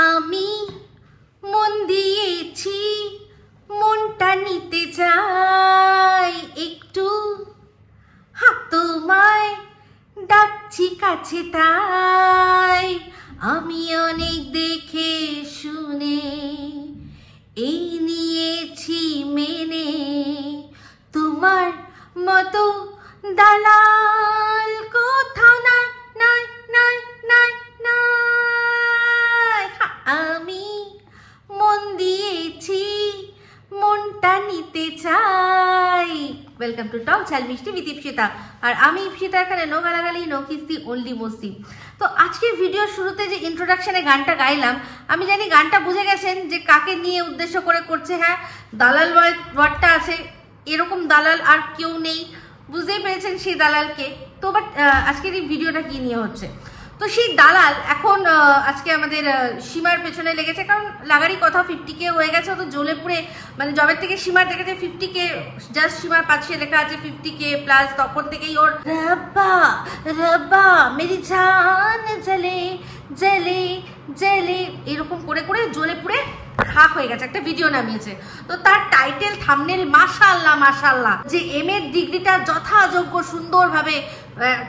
আমি মন দিয়েছি, মনটা নিতে চাই একটু, তোমায় ডাকছি কাছে তাই। আমি অনেক দেখে শুনে এই নিয়েছি মেনে, তোমার মতো দালাল কোথাও নাই নাই নাই নাই নাই। আমি মন দিয়েছি, মনটা নিতে চাই। ওয়েলকাম টু টক ঝাল মিষ্টি উইথ ইপসিতা। আর আমি ইপসিতা, এখানে নো গালাগালি, নো কিস্তি, ওনলি মস্তি। তো আজকের ভিডিওর শুরুতে যে ইন্ট্রোডাকশনে গানটা গাইলাম, আমি জানি গানটা বুঝে গেছেন যে কাকে নিয়ে উদ্দেশ্য করে করছে। হ্যাঁ, দালাল ওয়ার্ডটা আছে, এরকম দালাল আর কেউ নেই, বুঝতেই পেরেছেন সেই দালালকে। তো বাট আজকের এই ভিডিওটা কি নিয়ে হচ্ছে, তো সেই দালাল এখন আজকে আমাদের সীমার পেছনে লেগেছে। কারণ লাগারই কথা, 50K হয়ে গেছে। তো জ্বলে পুড়ে, মানে জবের থেকে সীমার দেখেছে 50K, জাস্ট সীমার পাশে লেখা আছে 50K প্লাস, তখন থেকেই ওর রব্বা রব্বা মেরি জান জলে জলে জলে এরকম করে করে জ্বলে পুড়ে খাক হয়ে গেছে। একটা ভিডিও নামিয়েছে, তো তার টাইটেল থাম্বনেল মাশাআল্লাহ মাশাআল্লাহ, যে এমএ ডিগ্রিটা যথাযোগ্য সুন্দরভাবে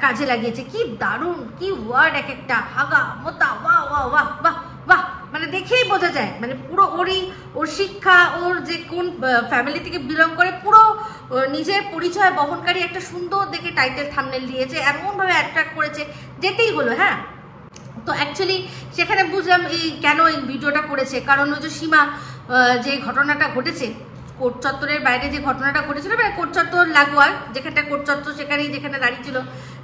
কাজে লাগিয়েছে। কি দারুণ, কি ওয়ার্ড এক একটা, হাগা মোতা, বাহ বাহ বাহ বাহ বাহ, মানে দেখেই বোঝা যায়, মানে পুরো ওর শিক্ষা, ওর যে কোন ফ্যামিলি থেকে বিলং করে, পুরো নিজের পরিচয় বহনকারী একটা সুন্দর দেখে টাইটেল থাম্বনেল দিয়েছে, এমনভাবে অ্যাট্রাক্ট করেছে, যেতেই হলো। হ্যাঁ, তো অ্যাকচুয়ালি সেখানে বুঝলাম এই কেন এই ভিডিওটা করেছে। কারণ ওই যে সীমা যে ঘটনাটা ঘটেছে কোর্ট চত্বরের বাইরে, যে ঘটনাটা ঘটেছিল, মানে কোর্ট চত্বর লাগোয়ার যেখানটা কোর্ট চত্বর, সেখানেই যেখানে দাঁড়িয়েছিল,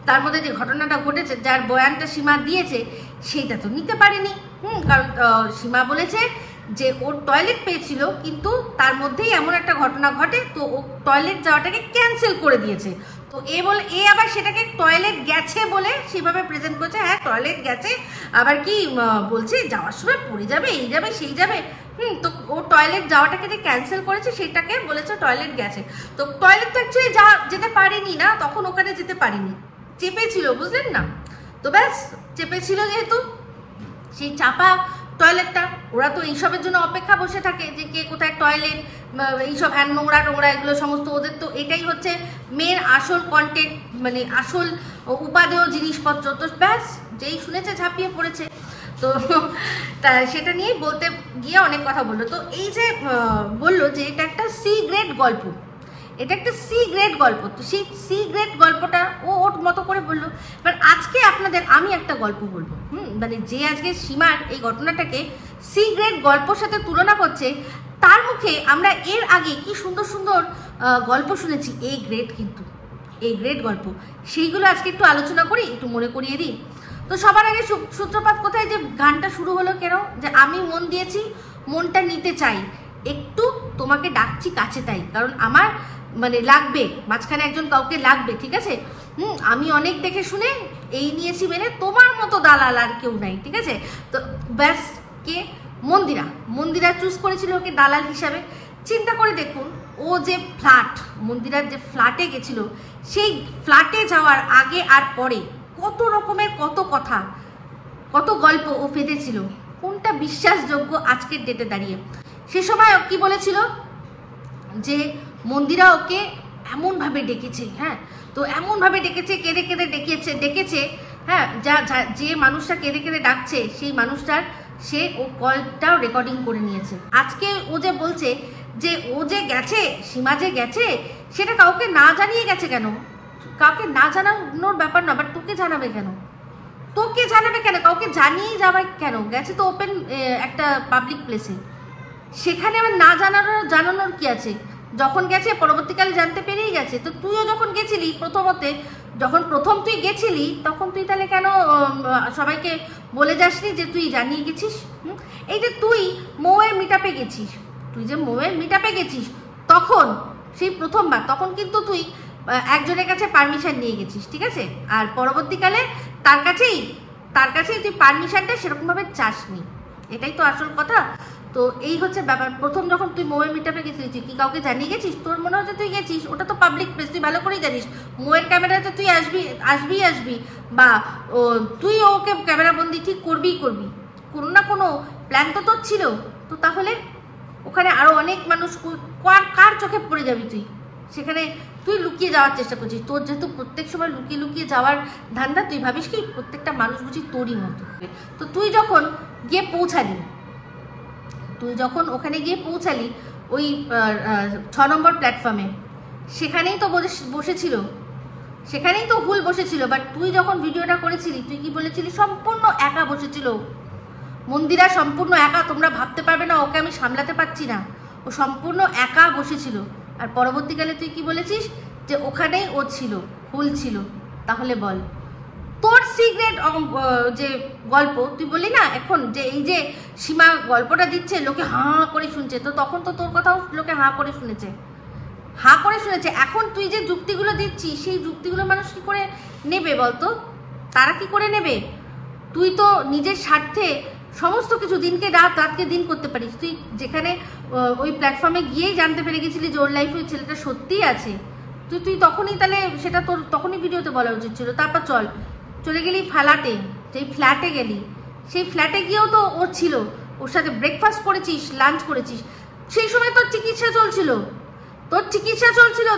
তার মধ্যে যে ঘটনাটা ঘটেছে, যার বয়ানটা সীমা দিয়েছে, সেইটা তো নিতে পারেনি। কারণ সীমা বলেছে যে ওর টয়লেট পেয়েছিল, কিন্তু তার মধ্যেই এমন একটা ঘটনা ঘটে, তো ও টয়লেট যাওয়াটাকে ক্যান্সেল করে দিয়েছে। তো এ আবার সেটাকে টয়লেট গেছে বলে সেভাবে প্রেজেন্ট করছে। হ্যাঁ, টয়লেট গেছে, আবার কি বলছে যাওয়ার সময় পড়ে যাবে, এই যাবে সেই যাবে। তো ও টয়লেট যাওয়াটাকে যে ক্যান্সেল করেছে সেটাকে বলেছে টয়লেট গেছে। তো টয়লেট তো অ্যাকচুয়ালি যেতে পারেনি না, তখন ওখানে যেতে পারিনি, চেপেছিল, বুঝলেন না? তো ব্যাস, চেপেছিল যেহেতু, সেই চাপা টয়লেটটা, ওরা তো এইসবের জন্য অপেক্ষা বসে থাকে যে কে কোথায় টয়লেট, এইসব হ্যান নোংরা টোংরা এগুলো সমস্ত, ওদের তো এটাই হচ্ছে মেন আসল কন্টেন্ট, মানে আসল উপাদেয় জিনিসপত্র। তো ব্যাস, যেই শুনেছে ঝাঁপিয়ে পড়েছে। তো তা সেটা নিয়েই বলতে গিয়ে অনেক কথা বললো। তো এই যে বললো যে এটা একটা সি গ্রেড গল্প, এটা একটা সি গ্রেড গল্প, তো সেই সি গ্রেড গল্পটা ও ওর মতো করে বললো। এবার আজকে আপনাদের আমি একটা গল্প বলবো, মানে যে আজকে সীমার এই ঘটনাটাকে সি গ্রেড গল্পর সাথে তুলনা করছে, তার মুখে আমরা এর আগে কি সুন্দর সুন্দর গল্প শুনেছি এ গ্রেড, কিন্তু এই গ্রেড গল্প, সেইগুলো আজকে একটু আলোচনা করি, একটু মনে করিয়ে দিই। তো সবার আগে সূত্রপাত কোথায়, যে গানটা শুরু হলো কেন, যে আমি মন দিয়েছি, মনটা নিতে চাই একটু, তোমাকে ডাকছি কাছে তাই। কারণ আমার মানে লাগবে, মাঝখানে একজন কাউকে লাগবে, ঠিক আছে? আমি অনেক দেখে শুনে এই নিয়েছি মেনে, তোমার মতো দালাল আর কেউ নাই, ঠিক আছে? তো ব্যাস, কে? মন্দিরা চুজ করেছিল ওকে দালাল হিসাবে। চিন্তা করে দেখুন, ও যে মন্দিরার যে ফ্ল্যাটে গেছিল, সেই ফ্ল্যাটে যাওয়ার আগে আর পরে কত রকমের কত কথা, কত গল্প ও ফেঁদেছিল। কোনটা বিশ্বাসযোগ্য আজকের ডেটে দাঁড়িয়ে? সে সময় কি বলেছিল যে মন্দিরা ওকে এমনভাবে ডেকেছে, হ্যাঁ, তো এমনভাবে ডেকেছে, কেঁদে কেঁদে ডেকেছে, হ্যাঁ, যে মানুষটা কেঁদে কেঁদে ডাকছে, সেই মানুষটার সে ও কলটাও রেকর্ডিং করে নিয়েছে। আজকে ও যে বলছে যে ও যে গেছে, সীমা যে গেছে, সেটা কাউকে না জানিয়ে গেছে কেন? কাউকে না জানানোর ব্যাপার না, বাট তোকে জানাবে কেন? কাউকে জানিয়ে যাবে কেন? গেছে তো ওপেন একটা পাবলিক প্লেসে, সেখানে আবার না জানানোর কি আছে? যখন গেছে পরবর্তীকালে জানতে পেরেই গেছে। তো তুইও যখন গেছিলি, যখন প্রথম তুই গেছিলি, তখন তুই তাহলে কেন সবাইকে বলে যাসনি যে তুই জানিয়ে গেছিস? এই যে তুই মৌয়ের মিটআপে গেছিস, তখন সেই প্রথমবার, তখন কিন্তু তুই একজনের কাছে পারমিশন নিয়ে গেছিস, ঠিক আছে? আর পরবর্তীকালে তার কাছেই তুই পারমিশনটা সেরকমভাবে চাসনি, এটাই তো আসল কথা। তো এই হচ্ছে ব্যাপার। প্রথম যখন তুই মোয়ের মিটআপে গেছিস, তুই কি কাউকে জানিয়ে গেছিস? তোর মনে হচ্ছে তুই গেছিস, ওটা তো পাবলিক প্লেস, তুই ভালো করেই জানিস। মোয়ের ক্যামেরাতে তুই আসবি, বা তুই ওকে ক্যামেরাবন্দি ঠিক করবি, কোনো না কোনো প্ল্যান তো তোর ছিল। তো তাহলে ওখানে আরো অনেক মানুষ, কার চোখে পড়ে যাবি তুই? সেখানে তুই লুকিয়ে যাওয়ার চেষ্টা করছিস। তোর যেহেতু প্রত্যেক সময় লুকিয়ে লুকিয়ে যাওয়ার ধান্দা, তুই ভাবিস কি প্রত্যেকটা মানুষ বুঝি তোরই মতো। তো তুই যখন গিয়ে পৌঁছালি, ওখানে গিয়ে পৌঁছালি ওই 6 নম্বর প্ল্যাটফর্মে, সেখানেই তো বসেছিল, সেখানেই তো হুল বসেছিল। বাট তুই যখন ভিডিওটা করেছিলি, তুই কি বলেছিলি? সম্পূর্ণ একা বসেছিল মন্দিরা, সম্পূর্ণ একা। তোমরা ভাবতে পারবে না ওকে আমি সামলাতে পারছি না, ও সম্পূর্ণ একা বসেছিল। আর পরবর্তীকালে তুই কি বলেছিস? যে ওখানেই ও ছিল, হুল ছিল। তাহলে বল, তোর সিক্রেট যে গল্প তুই বললি না এখন, যে এই যে সীমা গল্পটা দিচ্ছে, লোকে হাঁ করে শুনছে, তো তখন তো তোর কথাও লোকে হাঁ করে শুনেছে। এখন তুই যে যুক্তিগুলো দিচ্ছিস, সেই যুক্তিগুলো মানুষ কি করে নেবে বলতো? তারা কি করে নেবে? তুই তো নিজের স্বার্থে সমস্ত কিছু, দিনকে রাত, রাতকে দিন করতে পারিস। তুই যেখানে ওই প্ল্যাটফর্মে গিয়েই জানতে পেরে গেছিলি যে ওর লাইফে ওই ছেলেটা সত্যিই আছে, তুই তখনই, তাহলে সেটা তোর তখনই ভিডিওতে বলা উচিত ছিল। তারপর চলে গেলি ফ্ল্যাটে, যেই ফ্ল্যাটে গেলি, সেই ফ্ল্যাটে গিয়েও তো ও ছিল, ওর সাথে ব্রেকফাস্ট করেছিস, লাঞ্চ করেছিস। সেই সময় তোর চিকিৎসা চলছিল,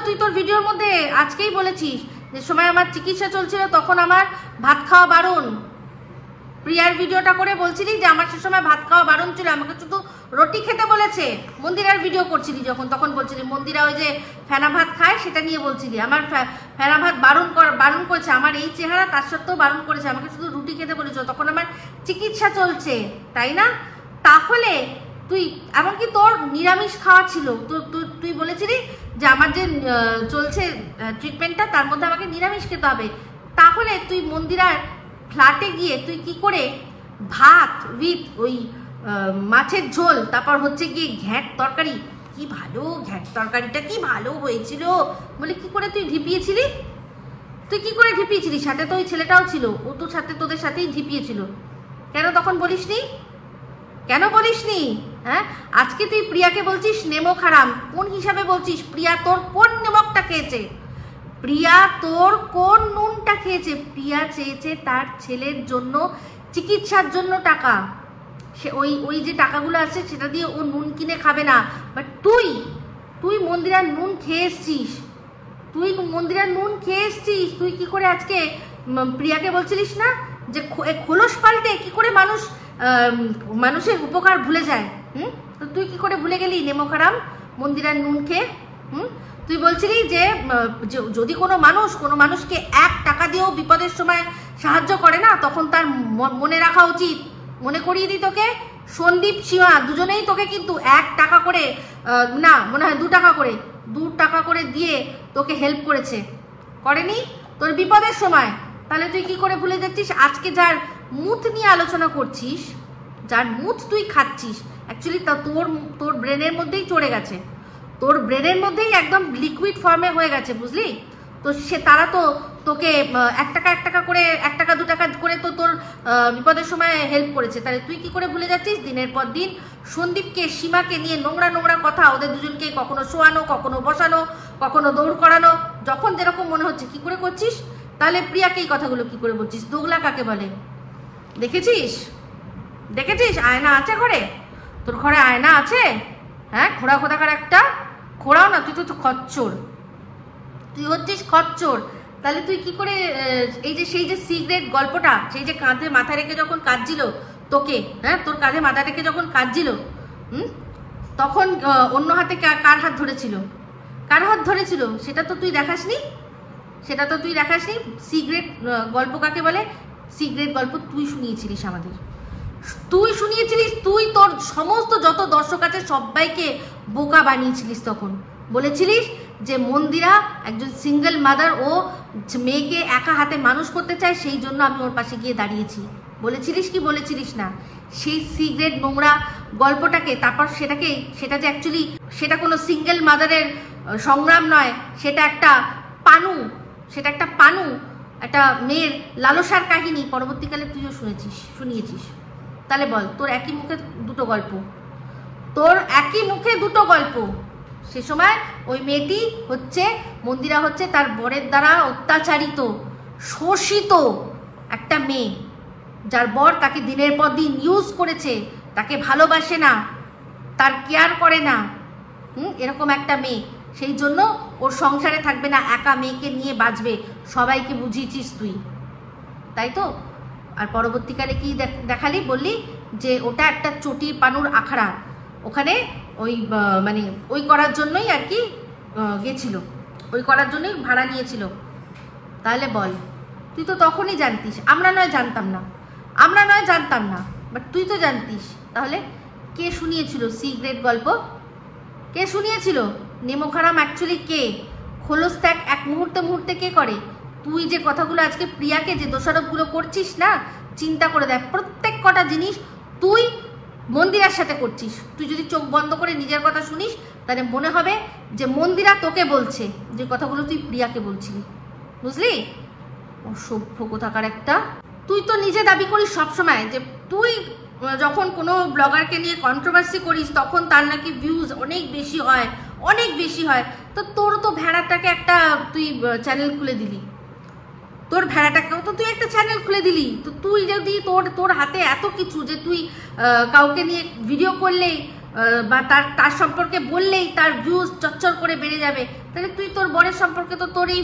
তুই তোর ভিডিওর মধ্যে আজকেই বলেছিস যে সময় আমার চিকিৎসা চলছিল তখন আমার ভাত খাওয়া বারণ। প্রিয়ার ভিডিওটা করে বলছিলি যে আমার সে সময় ভাত খাওয়া বারণ ছিল, আমাকে শুধু রুটি খেতে বলেছে। মন্দিরার ভিডিও করছিলি যখন, তখন বলছিলি মন্দিরা ওই যে ফেনা ভাত খায়, সেটা নিয়ে বলছিলি আমার ফেনা ভাত বারণ করেছে, আমার এই চেহারা তার সত্ত্বেও বারণ করেছে, আমাকে শুধু রুটি খেতে বলেছ, তখন আমার চিকিৎসা চলছে, তাই না? তাহলে তুই, এমনকি তোর নিরামিষ খাওয়া ছিল, তুই বলেছিলি যে আমার যে চলছে ট্রিটমেন্টটা, তার মধ্যে আমাকে নিরামিষ খেতে হবে। তাহলে তুই মন্দিরার ফ্ল্যাটে গিয়ে তুই কি করে ভাত উইথ ওই মাছের ঝোল, তারপর হচ্ছে গিয়ে ঘ্যাট তরকারি, কি ভালো ঘ্যাট তরকারিটা কি ভালো হয়েছিল বলে কি করে তুই ঢিপিয়েছিলি? সাথে তো ওই ছেলেটাও ছিল, ও তো সাথে তোদের সাথেই ঢিপিয়েছিল। কেন তখন বলিসনি? হ্যাঁ, আজকে তুই প্রিয়াকে বলছিস নেমক হারাম। কোন হিসাবে বলছিস? প্রিয়া তোর কোন নেমকটা খেয়েছে? প্রিয়া তোর কোন নুনটা খেয়েছে? প্রিয়া চেয়েছে তার ছেলের জন্য চিকিৎসার জন্য টাকা, সে ওই যে টাকাগুলো আছে সেটা দিয়ে ও নুন কিনে খাবে না। বাট তুই মন্দিরার নুন খেয়ে এসছিস, তুই কি করে আজকে প্রিয়াকে বলছিলিস না যে খোলস পাল্টে কি করে মানুষের উপকার ভুলে যায়? তো তুই কি করে ভুলে গেলি নেমকারাম মন্দিরার নুন খেয়ে? তুই বলছিলি যে যদি কোনো মানুষকে 1 টাকা দিয়েও বিপদের সময় সাহায্য করে না, তখন তার মনে রাখা উচিত। মনে করিয়ে দিই তোকে, সন্দীপ সীমা দুজনেই তোকে কিন্তু 1 টাকা করে, না মনে হয় 2 টাকা করে দিয়ে তোকে হেল্প করেনি তোর বিপদের সময়। তাহলে তুই কি করে ভুলে যাচ্ছিস? আজকে যার মুথ নিয়ে আলোচনা করছিস, যার মুথ তুই খাচ্ছিস, অ্যাকচুয়ালি তা তোর ব্রেনের মধ্যেই চড়ে গেছে, তোর ব্রেনের মধ্যেই একদম লিকুইড ফর্মে হয়ে গেছে, বুঝলি? তো তারা তো তোকে 1 টাকা করে 1 টাকা 2 টাকা করে তো তোর বিপদের সময় হেল্প করেছে। তাহলে তুই কি করে ভুলে যাচ্ছিস? দিনের পর দিন সন্দীপকে, সীমাকে নিয়ে নোংরা কথা, ওদের দুজনকে কখনো শোয়ানো, কখনো বসানো, কখনো দৌড় করানো, যখন যেরকম মনে হচ্ছে কি করে করছিস। তাহলে প্রিয়াকে এই কথাগুলো কি করে বলছিস? দোগলা কাকে বলে? দেখেছিস? আয়না আছে ঘরে? তোর ঘরে আয়না আছে? হ্যাঁ, খোড়া খোদাকার একটা, খোড়াও না, তুই তো খচ্চর, তুই হচ্ছিস খচ্চর। তাহলে তুই কি করে সেই যে সিগারেট গল্পটা, সেই যে কাঁধে মাথা রেখে যখন কাঁদছিল তোকে, হ্যাঁ তোর কাঁধে মাথা রেখে যখন কাঁদছিল, তখন অন্য হাতে কার হাত ধরেছিল সেটা তো তুই দেখাসনি। সিগারেট গল্প কাকে বলে? সিগারেট গল্প তুই শুনিয়েছিলিস আমাদের, তুই তোর সমস্ত যত দর্শক আছে সবাইকে বোকা বানিয়েছিলিস। তখন বলেছিলিস যে মন্দিরা একজন সিঙ্গেল মাদার, ও মেয়েকে একা হাতে মানুষ করতে চায়, সেই জন্য আমি ওর পাশে গিয়ে দাঁড়িয়েছি। বলেছিলিস কি বলেছিলিস না? সেই সিগারেট নোংরা গল্পটাকে, তারপর সেটা যে অ্যাকচুয়ালি সেটা কোনো সিঙ্গেল মাদারের সংগ্রাম নয়, সেটা একটা পানু, একটা মেয়ের লালসার কাহিনী, পরবর্তীকালে তুইও শুনিয়েছিস। তাহলে বল, তোর একই মুখে দুটো গল্প। সে সময় ওই মেয়েটি মন্দিরা হচ্ছে তার বরের দ্বারা অত্যাচারিত, শোষিত একটা মেয়ে, যার বর তাকে দিনের পর দিন ইউজ করেছে, তাকে ভালোবাসে না, তার কেয়ার করে না, এরকম একটা মেয়ে, সেই জন্য ওর সংসারে থাকবে না, একা মেয়েকে নিয়ে বাঁচবে, সবাইকে বুঝিয়েছিস তুই, তাই তো? আর পরবর্তীকালে কি দেখালি, বললি যে ওটা একটা চটি পানুর আখড়া, ওখানে ওই মানে ওই করার জন্যই আর কি গেছিল, ওই করার জন্যই ভাড়া নিয়েছিল। তাহলে বল, তুই তো তখনই জানতিস, আমরা নয় জানতাম না, বাট তুই তো জানতিস। তাহলে কে শুনিয়েছিল সিক্রেট গল্প? কে শুনিয়েছিল? নেমোখারাম অ্যাকচুয়ালি কে? খোলস ত্যাগ এক মুহূর্তে কে করে? তুই যে কথাগুলো আজকে প্রিয়াকে যে দোষারোপগুলো করছিস না, চিন্তা করে দেখ, প্রত্যেক কটা জিনিস তুই মন্দিরার সাথে করছিস। তুই যদি চোখ বন্ধ করে নিজের কথা শুনিস, তাহলে মনে হবে যে মন্দিরা তোকে বলছে যে কথাগুলো তুই প্রিয়াকে বলছিলি, বুঝলি? অসভ্য কোথাকার একটা। তুই তো নিজে দাবি করিস সবসময় যে তুই যখন কোনো ব্লগারকে নিয়ে কন্ট্রোভার্সি করিস তখন তার নাকি ভিউজ অনেক বেশি হয়। তো তোর তো ভেড়াটাকে একটা তুই চ্যানেল খুলে দিলি, তোর ভেড়াটাকেও তো তুই একটা চ্যানেল খুলে দিলি। তো তুই যদি তোর হাতে এত কিছু, যে তুই কাউকে নিয়ে ভিডিও করলেই বা তার সম্পর্কে বললেই তার ভিউজ চচ্চর করে বেড়ে যাবে, তাহলে তুই তোর বরের সম্পর্কে তো তোর এই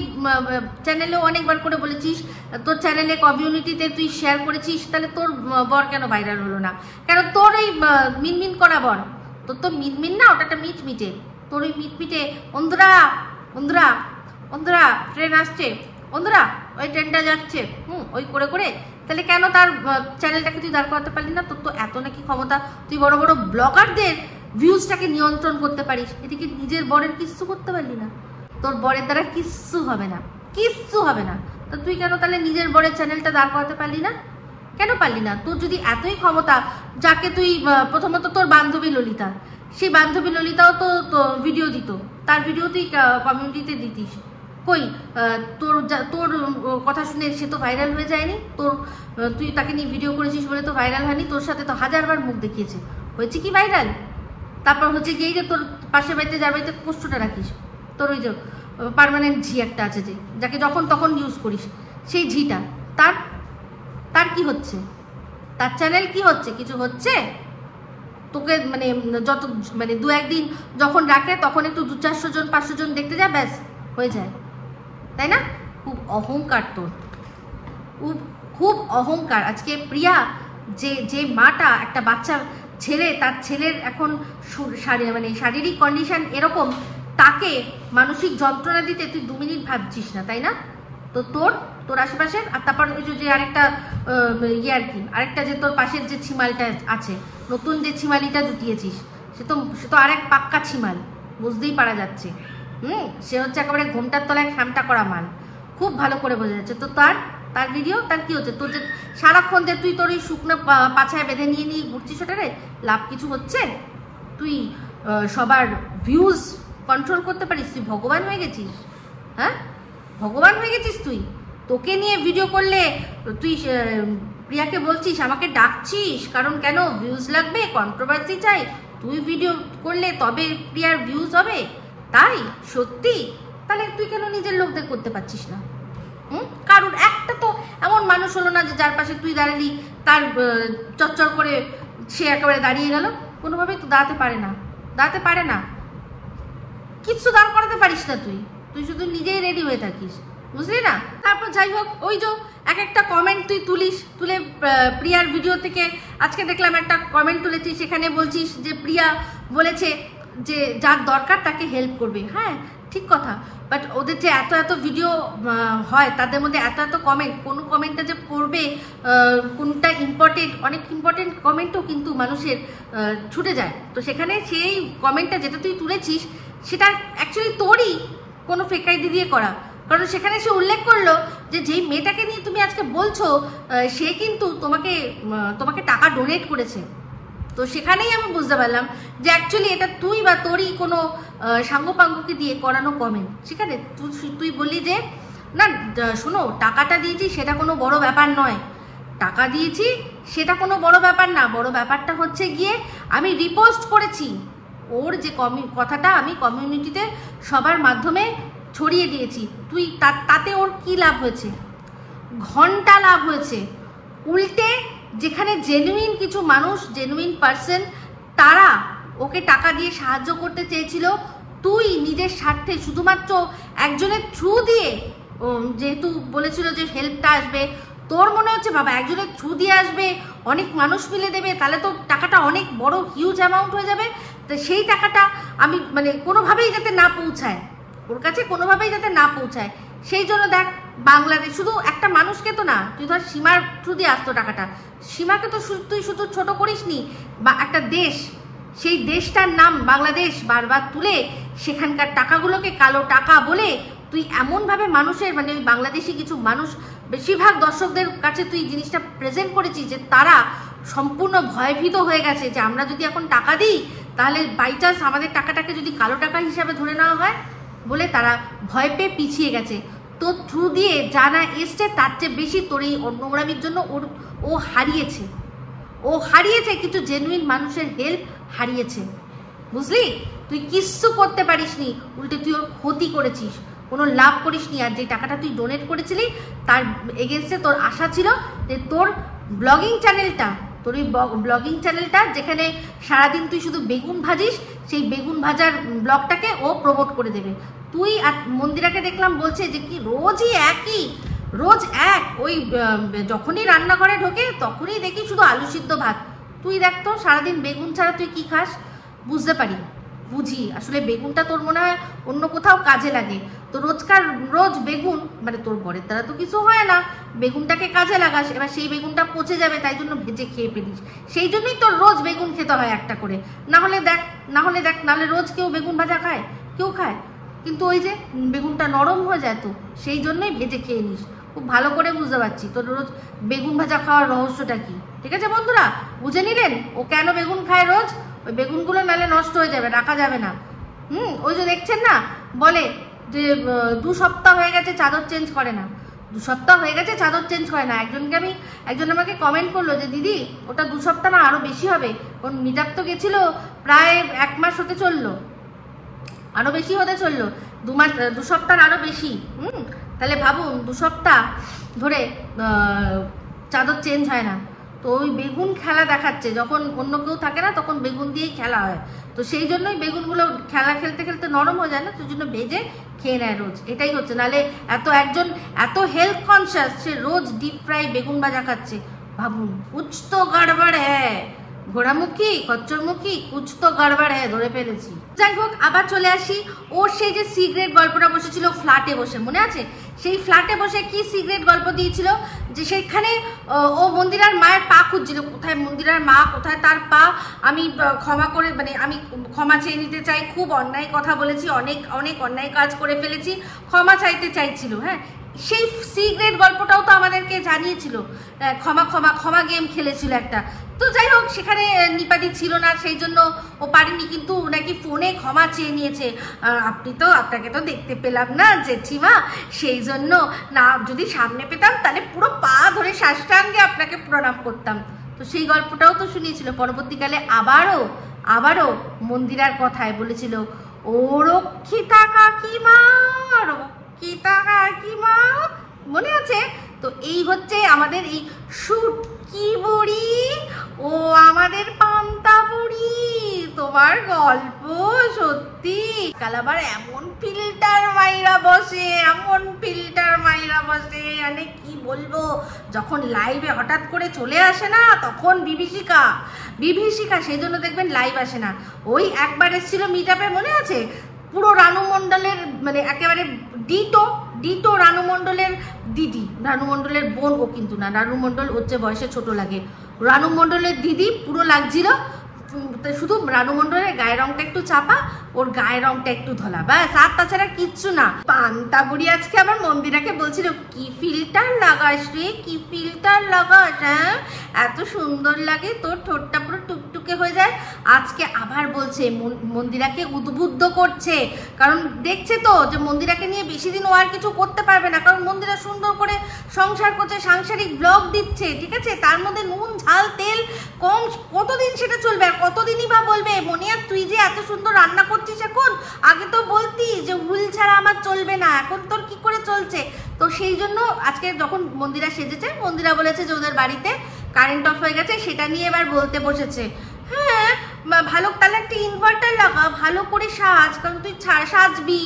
চ্যানেলেও অনেকবার করে বলেছিস, তোর চ্যানেলে কমিউনিটিতে তুই শেয়ার করেছিস, তাহলে তোর বর কেন ভাইরাল হলো না? কেন তোর এই মিনমিন করা বর, তোর তো মিনমিন না, ওটা একটা মিটমিটে, তোর ওই মিটমিটে অন্ধরা ট্রেন আসছে, অন্ধরা ওই ট্রেনটা যাচ্ছে, ওই করে তাহলে কেন তার চ্যানেলটাকে তুই দাঁড় করাতে পারলি না? তোর তো এত নাকি ক্ষমতা, তুই বড় বড় ব্লগারদের ভিউজটাকে নিয়ন্ত্রণ করতে পারিস, এদিকে নিজের বরের কিচ্ছু করতে পারলি না। তোর বরের দ্বারা কিচ্ছু হবে না, তো তুই কেন তাহলে নিজের বরের চ্যানেলটা দাঁড় করাতে পারলি না? কেন পারলি না? তোর যদি এতই ক্ষমতা, যাকে তুই প্রথমত তোর বান্ধবী ললিতা, সেই বান্ধবী ললিতাও তো ভিডিও দিত, তার ভিডিও তুই কমিউনিটিতে দিতিস, কই তোর কথা শুনে সে তো ভাইরাল হয়ে যায়নি? তুই তাকে নিয়ে ভিডিও করেছিস বলে তো ভাইরাল হয়নি? তোর সাথে তো হাজারবার মুখ দেখিয়েছে, হয়েছে কি ভাইরাল? তারপর হচ্ছে গিয়ে যে তোর পাশের বাড়িতে, যার বাড়িতে পোস্টটা রাখিস, তোর ওই যে পার্মানেন্ট ঝি একটা আছে, যে যাকে যখন তখন ইউজ করিস, সেই ঝিটা তার কি হচ্ছে? তার চ্যানেল কি হচ্ছে? কিছু হচ্ছে? তোকে মানে যত মানে দু একদিন যখন রাখে তখন একটু 200-400 জন 500 জন দেখতে যা, ব্যাস হয়ে যায়, তাই না? খুব অহংকার তোর, খুব অহংকার। আজকে প্রিয়া যে মাটা একটা বাচ্চা ছেলে, তার ছেলের এখন মানে শারীরিক কন্ডিশন এরকম, তাকে মানসিক যন্ত্রণা দিতে তুই 2 মিনিট ভাবছিস না, তাই না? তো তোর আশেপাশের, আর তারপর ওই যে আরেকটা আর কি, আরেকটা যে তোর পাশের যে ছিমালটা আছে, নতুন যে ছিমালিটা জুটিয়েছিস, সে তো আরেক পাক্কা ছিমাল, বুঝতেই পারা যাচ্ছে। সে হচ্ছে একেবারে ঘোমটার তলায় খ্যামটা করা মাল, খুব ভালো করে বোঝা যাচ্ছে। তো তার ভিডিও, তার কি হচ্ছে? তোর যে সারাক্ষণ যে তুই তোর এই শুকনো পাছায় বেঁধে নিয়ে ঘুরছিস, ওটারে লাভ কিছু হচ্ছে? তুই সবার ভিউজ কন্ট্রোল করতে পারিস? তুই ভগবান হয়ে গেছিস, হ্যাঁ? ভগবান হয়ে গেছিস তুই। তোকে নিয়ে ভিডিও করলে তুই প্রিয়াকে বলছিস, আমাকে ডাকছিস কারণ কেন? ভিউজ লাগবে, কন্ট্রোভার্সি চাই। তুই ভিডিও করলে তবে প্রিয়ার ভিউজ হবে, তাই? সত্যি? তাহলে তুই কেন নিজের লোকদের করতে পারছিস না? কারণ একটা তো এমন মানুষ হলো না যে যার পাশে তুই দাঁড়ালি, তার চচ্চর করে সে একেবারে দাঁড়িয়ে গেল। কোনোভাবেই তো দাঁড়াতে পারে না, কিচ্ছু দাঁড় করাতে পারিস না তুই শুধু নিজেই রেডি হয়ে থাকিস, বুঝলি না? তারপর যাই হোক, ওই যে একটা কমেন্ট তুই তুলে প্রিয়ার ভিডিও থেকে আজকে দেখলাম একটা কমেন্ট তুলেছিস, সেখানে বলছিস যে প্রিয়া বলেছে যে যার দরকার তাকে হেল্প করবে। হ্যাঁ, ঠিক কথা, বাট ওদের যে এত ভিডিও হয়, তাদের মধ্যে এত কমেন্ট, কোনো কমেন্টটা যে পড়বে, কোনটা ইম্পর্টেন্ট, অনেক ইম্পর্টেন্ট কমেন্টও কিন্তু মানুষের ছুটে যায়। তো সেখানে সেই কমেন্টটা যেটা তুই তুলেছিস, সেটা অ্যাকচুয়ালি তোরই কোনো ফেক আইডি দিয়ে করা, কারণ সেখানে সে উল্লেখ করলো যে যেই মেয়েটাকে নিয়ে তুমি আজকে বলছো, সে কিন্তু তোমাকে টাকা ডোনেট করেছে। তো সেখানেই আমি বুঝতে পারলাম যে অ্যাকচুয়ালি এটা তুই বা তোরই কোনো সাঙ্গপাঙ্গকে দিয়ে করানো কমেন্ট। সেখানে তুই বললি যে না শোনো, টাকাটা দিয়েছি সেটা কোনো বড় ব্যাপার নয়, টাকা দিয়েছি সেটা কোনো বড় ব্যাপার না, বড় ব্যাপারটা হচ্ছে গিয়ে আমি রিপোস্ট করেছি, ওর যে কথাটা আমি কমিউনিটিতে সবার মাধ্যমে ছড়িয়ে দিয়েছি। তুই তাতে ওর কি লাভ হয়েছে? ঘন্টা লাভ হয়েছে। উল্টে যেখানে জেনুইন কিছু মানুষ, জেনুইন পার্সন, তারা ওকে টাকা দিয়ে সাহায্য করতে চেয়েছিল, তুই নিজের স্বার্থে শুধুমাত্র একজনের থ্রু দিয়ে, যেহেতু বলেছিল যে হেল্পটা আসবে, তোর মনে হচ্ছে বাবা একজনের থ্রু দিয়ে আসবে, অনেক মানুষ মিলে দেবে, তাহলে তো টাকাটা অনেক বড় হিউজ অ্যামাউন্ট হয়ে যাবে। তো সেই টাকাটা আমি মানে কোনোভাবেই যাতে না পৌঁছায় ওর কাছে, কোনোভাবেই যাতে না পৌঁছায়, সেই জন্য দেখ বাংলাদেশ, শুধু একটা মানুষকে তো না, তুই ধর সীমার থ্রু দিয়ে আসতো টাকাটা, সীমাকে তো তুই শুধু ছোট করিস নি, বা একটা দেশ, সেই দেশটার নাম বাংলাদেশ বারবার তুলে সেখানকার টাকাগুলোকে কালো টাকা বলে তুই এমনভাবে মানুষের মানে ওই বাংলাদেশি কিছু মানুষ, বেশিরভাগ দর্শকদের কাছে তুই জিনিসটা প্রেজেন্ট করেছিস যে তারা সম্পূর্ণ ভয়ভীত হয়ে গেছে যে আমরা যদি এখন টাকা দিই তাহলে বাই চান্স আমাদের টাকাটাকে যদি কালো টাকা হিসাবে ধরে নেওয়া হয়, বলে তারা ভয় পেয়ে পিছিয়ে গেছে। তোর থ্রু দিয়ে জানা এসছে তার চেয়ে বেশি তোর এই নোংরামির জন্য ও হারিয়েছে কিছু জেনুইন মানুষের হেল্প হারিয়েছে, বুঝলি? তুই কিচ্ছু করতে পারিস নি, উল্টে তুই ওর ক্ষতি করেছিস, কোনো লাভ করিস নি। আর যে টাকাটা তুই ডোনেট করেছিলি তার এগেনস্টে তোর আশা ছিল যে তোর ব্লগিং চ্যানেলটা যেখানে সারাদিন তুই শুধু বেগুন ভাজিস, সেই বেগুন ভাজার ব্লগটাকে ও প্রমোট করে দেবে। তুই আর মন্দিরাকে দেখলাম বলছে যে কি রোজ এক ওই যখনই রান্নাঘরে ঢোকে তখনই দেখি শুধু আলু সিদ্ধ ভাত। তুই দেখ তো সারাদিন বেগুন ছাড়া তুই কি খাস? বুঝি আসলে বেগুনটা তোর মনে হয় অন্য কোথাও কাজে লাগে, তো রোজ বেগুন মানে তোর বরের দ্বারা তো কিছু হয় না, বেগুনটাকে কাজে লাগাস, এবার সেই বেগুনটা পচে যাবে তাই জন্য ভেজে খেয়ে ফেলিস, সেই জন্যই তোর রোজ বেগুন খেতে হয় একটা করে। নাহলে রোজ কেউ বেগুন ভাজা খায়? কেউ খায়? কিন্তু ওই যে বেগুনটা নরম হয়ে যায়, তো সেই জন্যই ভেজে খেয়ে নিস। খুব ভালো করে বুঝতে পারছি তোর রোজ বেগুন ভাজা খাওয়ার রহস্যটা কি। ঠিক আছে বন্ধুরা, বুঝে নিলেন ও কেন বেগুন খায় রোজ? ওই বেগুনগুলো নালে নষ্ট হয়ে যাবে, রাখা যাবে না। ওই যে দেখছেন না, বলে যে 2 সপ্তাহ হয়ে গেছে চাদর চেঞ্জ করে না, 2 সপ্তাহ হয়ে গেছে চাদর চেঞ্জ করে না। একজন আমাকে কমেন্ট করলো যে দিদি ওটা 2 সপ্তাহ না আরো বেশি হবে, ওর মিটাপ তো গেছিল প্রায় 1 মাস হতে চললো, আরো বেশি হতে চললো, 2 সপ্তাহ আরো বেশি। তাহলে ভাবুন 2 সপ্তাহ ধরে চাদর চেঞ্জ হয় না। তো ওই বেগুন খেলা দেখাচ্ছে, যখন অন্য কেউ থাকে না তখন বেগুন দিয়েই খেলা হয়, তো সেই জন্যই বেগুনগুলো খেলতে খেলতে নরম হয়ে যায় না, সেই জন্য ভেজে খেয়ে নেয় রোজ। এটাই হচ্ছে, নাহলে একজন এত হেলথ কনসিয়াস সে রোজ ডিপ ফ্রাই বেগুন ভাজা খাচ্ছে। ভাবুন কুছ তো গড়বড় হ্যায়, ঘোড়ামুখী খচ্চরমুখী কুছ তো গড়বড় হ্যায়, ধরে ফেলেছি। যাই হোক, আবার চলে আসি ওর সেই যে সিগারেট গল্পটা বসেছিল ফ্ল্যাটে বসে, মনে আছে? সেই ফ্ল্যাটে বসে কি সিগারেট গল্প দিয়েছিল যে সেখানে ও মন্দিরার মায়ের পা খুঁজছিল, কোথায় মন্দিরার মা, কোথায় তার পা, আমি ক্ষমা করে মানে আমি ক্ষমা চেয়ে নিতে চাই, খুব অন্যায় কথা বলেছি, অনেক অন্যায় কাজ করে ফেলেছি, ক্ষমা চাইতে চাইছিল। হ্যাঁ, সেই সিগারেট গল্পটাও তো আমাদেরকে জানিয়েছিল, ক্ষমা গেম খেলেছিল একটা। তো যাই হোক, সেখানে নিপাদি ছিল না, সেই জন্য ও পারেনি, কিন্তু নাকি ফোনে ক্ষমা চেয়ে নিয়েছে। আপনাকে তো দেখতে পেলাম না জেঠিমা, সেই জন্য না যদি সামনে পেতাম তাহলে পুরো পা ধরে সাষ্টাঙ্গে আপনাকে প্রণাম করতাম। তো সেই গল্পটাও তো শুনিয়েছিল। পরবর্তীকালে আবারও মন্দিরার কথায় বলেছিল, ও রক্ষিতা কাকিমা, মনে আছে তো? এই হচ্ছে আমাদের এই শুটকি বুড়ি, ও আমাদের পান্তা বুড়ি। তোমার গল্প সত্যি কালাবার এমন ফিল্টার মাইরা বসে, মানে কি বলবো, যখন লাইভে হঠাৎ করে চলে আসে না তখন বিভীষিকা, সেই জন্য দেখবেন লাইভ আসে না। ওই একবার এসেছিল মিটআপে, মনে আছে? পুরো রানু মণ্ডলের মানে একেবারে ডিটো রানু মণ্ডলের দিদি, রানু মণ্ডলের বোন ও কিন্তু না, রানু মণ্ডল হচ্ছে বয়সে ছোট লাগে, রানু মণ্ডলের দিদি পুরো লাগছিল, শুধু রানু মণ্ডলের গায়ের রংটা একটু চাপা, ওর গায়ের রংটা একটু ধলা, ব্যাস, আর তাছাড়া কিচ্ছু না। পান্তা বুড়ি আজকে আবার মন্দিরাকে বলছিল, কি ফিল্টার লাগাস রে, কি ফিল্টার লাগাস, হ্যাঁ এত সুন্দর লাগে, তোর ঠোঁটটা পুরো টুকটুকে হয়ে যায়। আজকে আবার বলছে, মন্দিরাকে উদ্বুদ্ধ করছে, কারণ দেখছে তো যে মন্দিরাকে নিয়ে বেশি দিন ও আর কিছু করতে পারবে না, কারণ মন্দিরা সুন্দর করে সংসার করছে, সাংসারিক ব্লগ দিচ্ছে, ঠিক আছে, তার মধ্যে নুন ঝাল তেল কম, কতদিন সেটা চলবে? আর কতদিনই বা বলবে মনিয়া তুই যে এত সুন্দর রান্না করছিস এখন, আগে তো বলতি যে হুল ছাড়া আমার চলবে না, এখন তোর কি করে চলছে। তো সেই জন্য আজকে যখন মন্দিরা সেজেছে, মন্দিরা বলেছে যে ওদের বাড়িতে কারেন্ট অফ হয়ে গেছে, সেটা নিয়ে এবার বলতে বসেছে। হ্যাঁ ভালো, তাহলে একটা ইনভার্টার লাগা, ভালো করে সাজ, কারণ তুই সাজবি,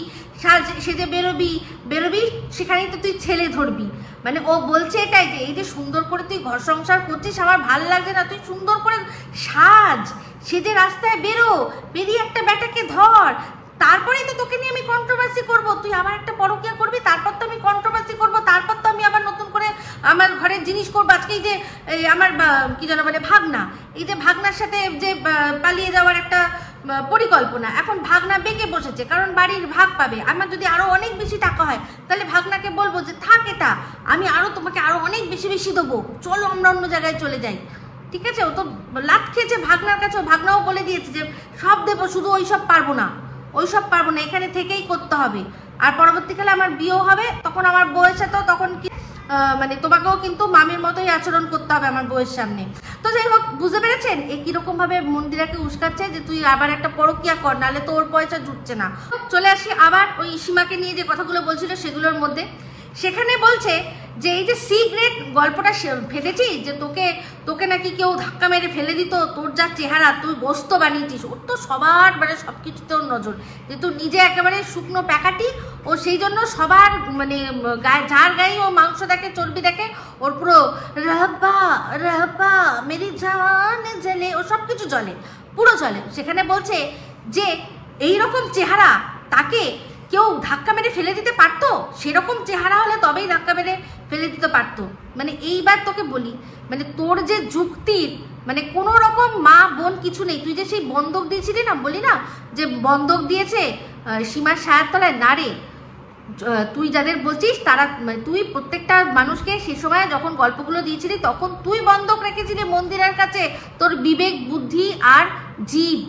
সেজে বেরোবি সেখানেই তো তুই ছেলে ধরবি। মানে ও বলছে এটাই যে এই যে সুন্দর করে তুই ঘর সংসার করছিস আমার ভালো লাগছে না, তুই সুন্দর করে সাজ, সেজে রাস্তায় বেরিয়ে একটা ব্যাটাকে ধর, তারপরেই তো তোকে নিয়ে আমি কন্ট্রোভার্সি করবো। তুই আবার একটা পরকীয়া করবি, তারপর তো আমি কন্ট্রোভার্সি করবো, তারপর তো আমি আবার নতুন করে আমার ঘরের জিনিস করবো। আজকে এই যে আমার কি যেন বলে ভাগনা, এই যে ভাগনার সাথে যে পালিয়ে যাওয়ার একটা পরিকল্পনা, এখন ভাগনা বেঁকে বসেছে, কারণ বাড়ির ভাগ পাবে। আমার যদি আরো অনেক বেশি টাকা হয় তাহলে ভাগনাকে বলবো যে থাক এটা, আমি আরো তোমাকে আরো অনেক বেশি দেবো, চলো আমরা অন্য জায়গায় চলে যাই। ঠিক আছে, ও তো লাত খেয়েছে ভাগনার কাছে, ভাগনাও বলে দিয়েছে যে সব দেবো, শুধু ওইসব পারবো না, এখানে থেকেই করতে হবে। আর পরবর্তীকালে আমার বিয়েও হবে, তখন আমার বউয়ের সাথেও তখন কি মানে তোমাকেও কিন্তু মামির মতোই আচরণ করতে হবে আমার বউয়ের সামনে। তো যাই হোক, বুঝতে পেরেছেন এ কিরকম ভাবে মন্দিরাকে উস্কাচ্ছে যে তুই আবার একটা পরকীয়া কর, নাহলে তো ওর পয়সা জুটছে না। চলে আসি আবার ওই সীমাকে নিয়ে যে কথাগুলো বলছিল সেগুলোর মধ্যে। সেখানে বলছে যে এই যে সিগারেট গল্পটা ফেলেছিস, যে তোকে নাকি কেউ ধাক্কা মেরে ফেলে দিত, তোর যা চেহারা, তুই গোস্ত বানিয়েছিস, ওর তো সবার মানে সব কিছুতে ওর নজর, যে তুই নিজে একেবারে শুকনো প্যাকাটি, ও সেই জন্য সবার মানে যার গায়ে ও মাংস দেখে, চর্বি দেখে, ওর পুরো রাব্বা মেরি জান জ্বলে, ও সব কিছু জ্বলে, পুরো জ্বলে। সেখানে বলছে যে এইরকম চেহারা তাকে কেউ ধাক্কা মেরে ফেলে দিতে পারতো, সেরকম চেহারা হলে তবেই ধাক্কা মেরে ফেলে দিতে পারতো। মানে এইবার তোকে বলি, মানে তোর যে যুক্তির মানে কোনো রকম মা বোন কিছু নেই। তুই যে সেই বন্ধক দিয়েছিলি না, বলি না যে বন্ধক দিয়েছে সীমার সায়ার তলায়, না রে, তুই যাদের বলছিস তারা, তুই প্রত্যেকটা মানুষকে সে সময় যখন গল্পগুলো দিয়েছিলি তখন তুই বন্ধক রেখেছিলি মন্দিরের কাছে তোর বিবেক, বুদ্ধি আর জীব।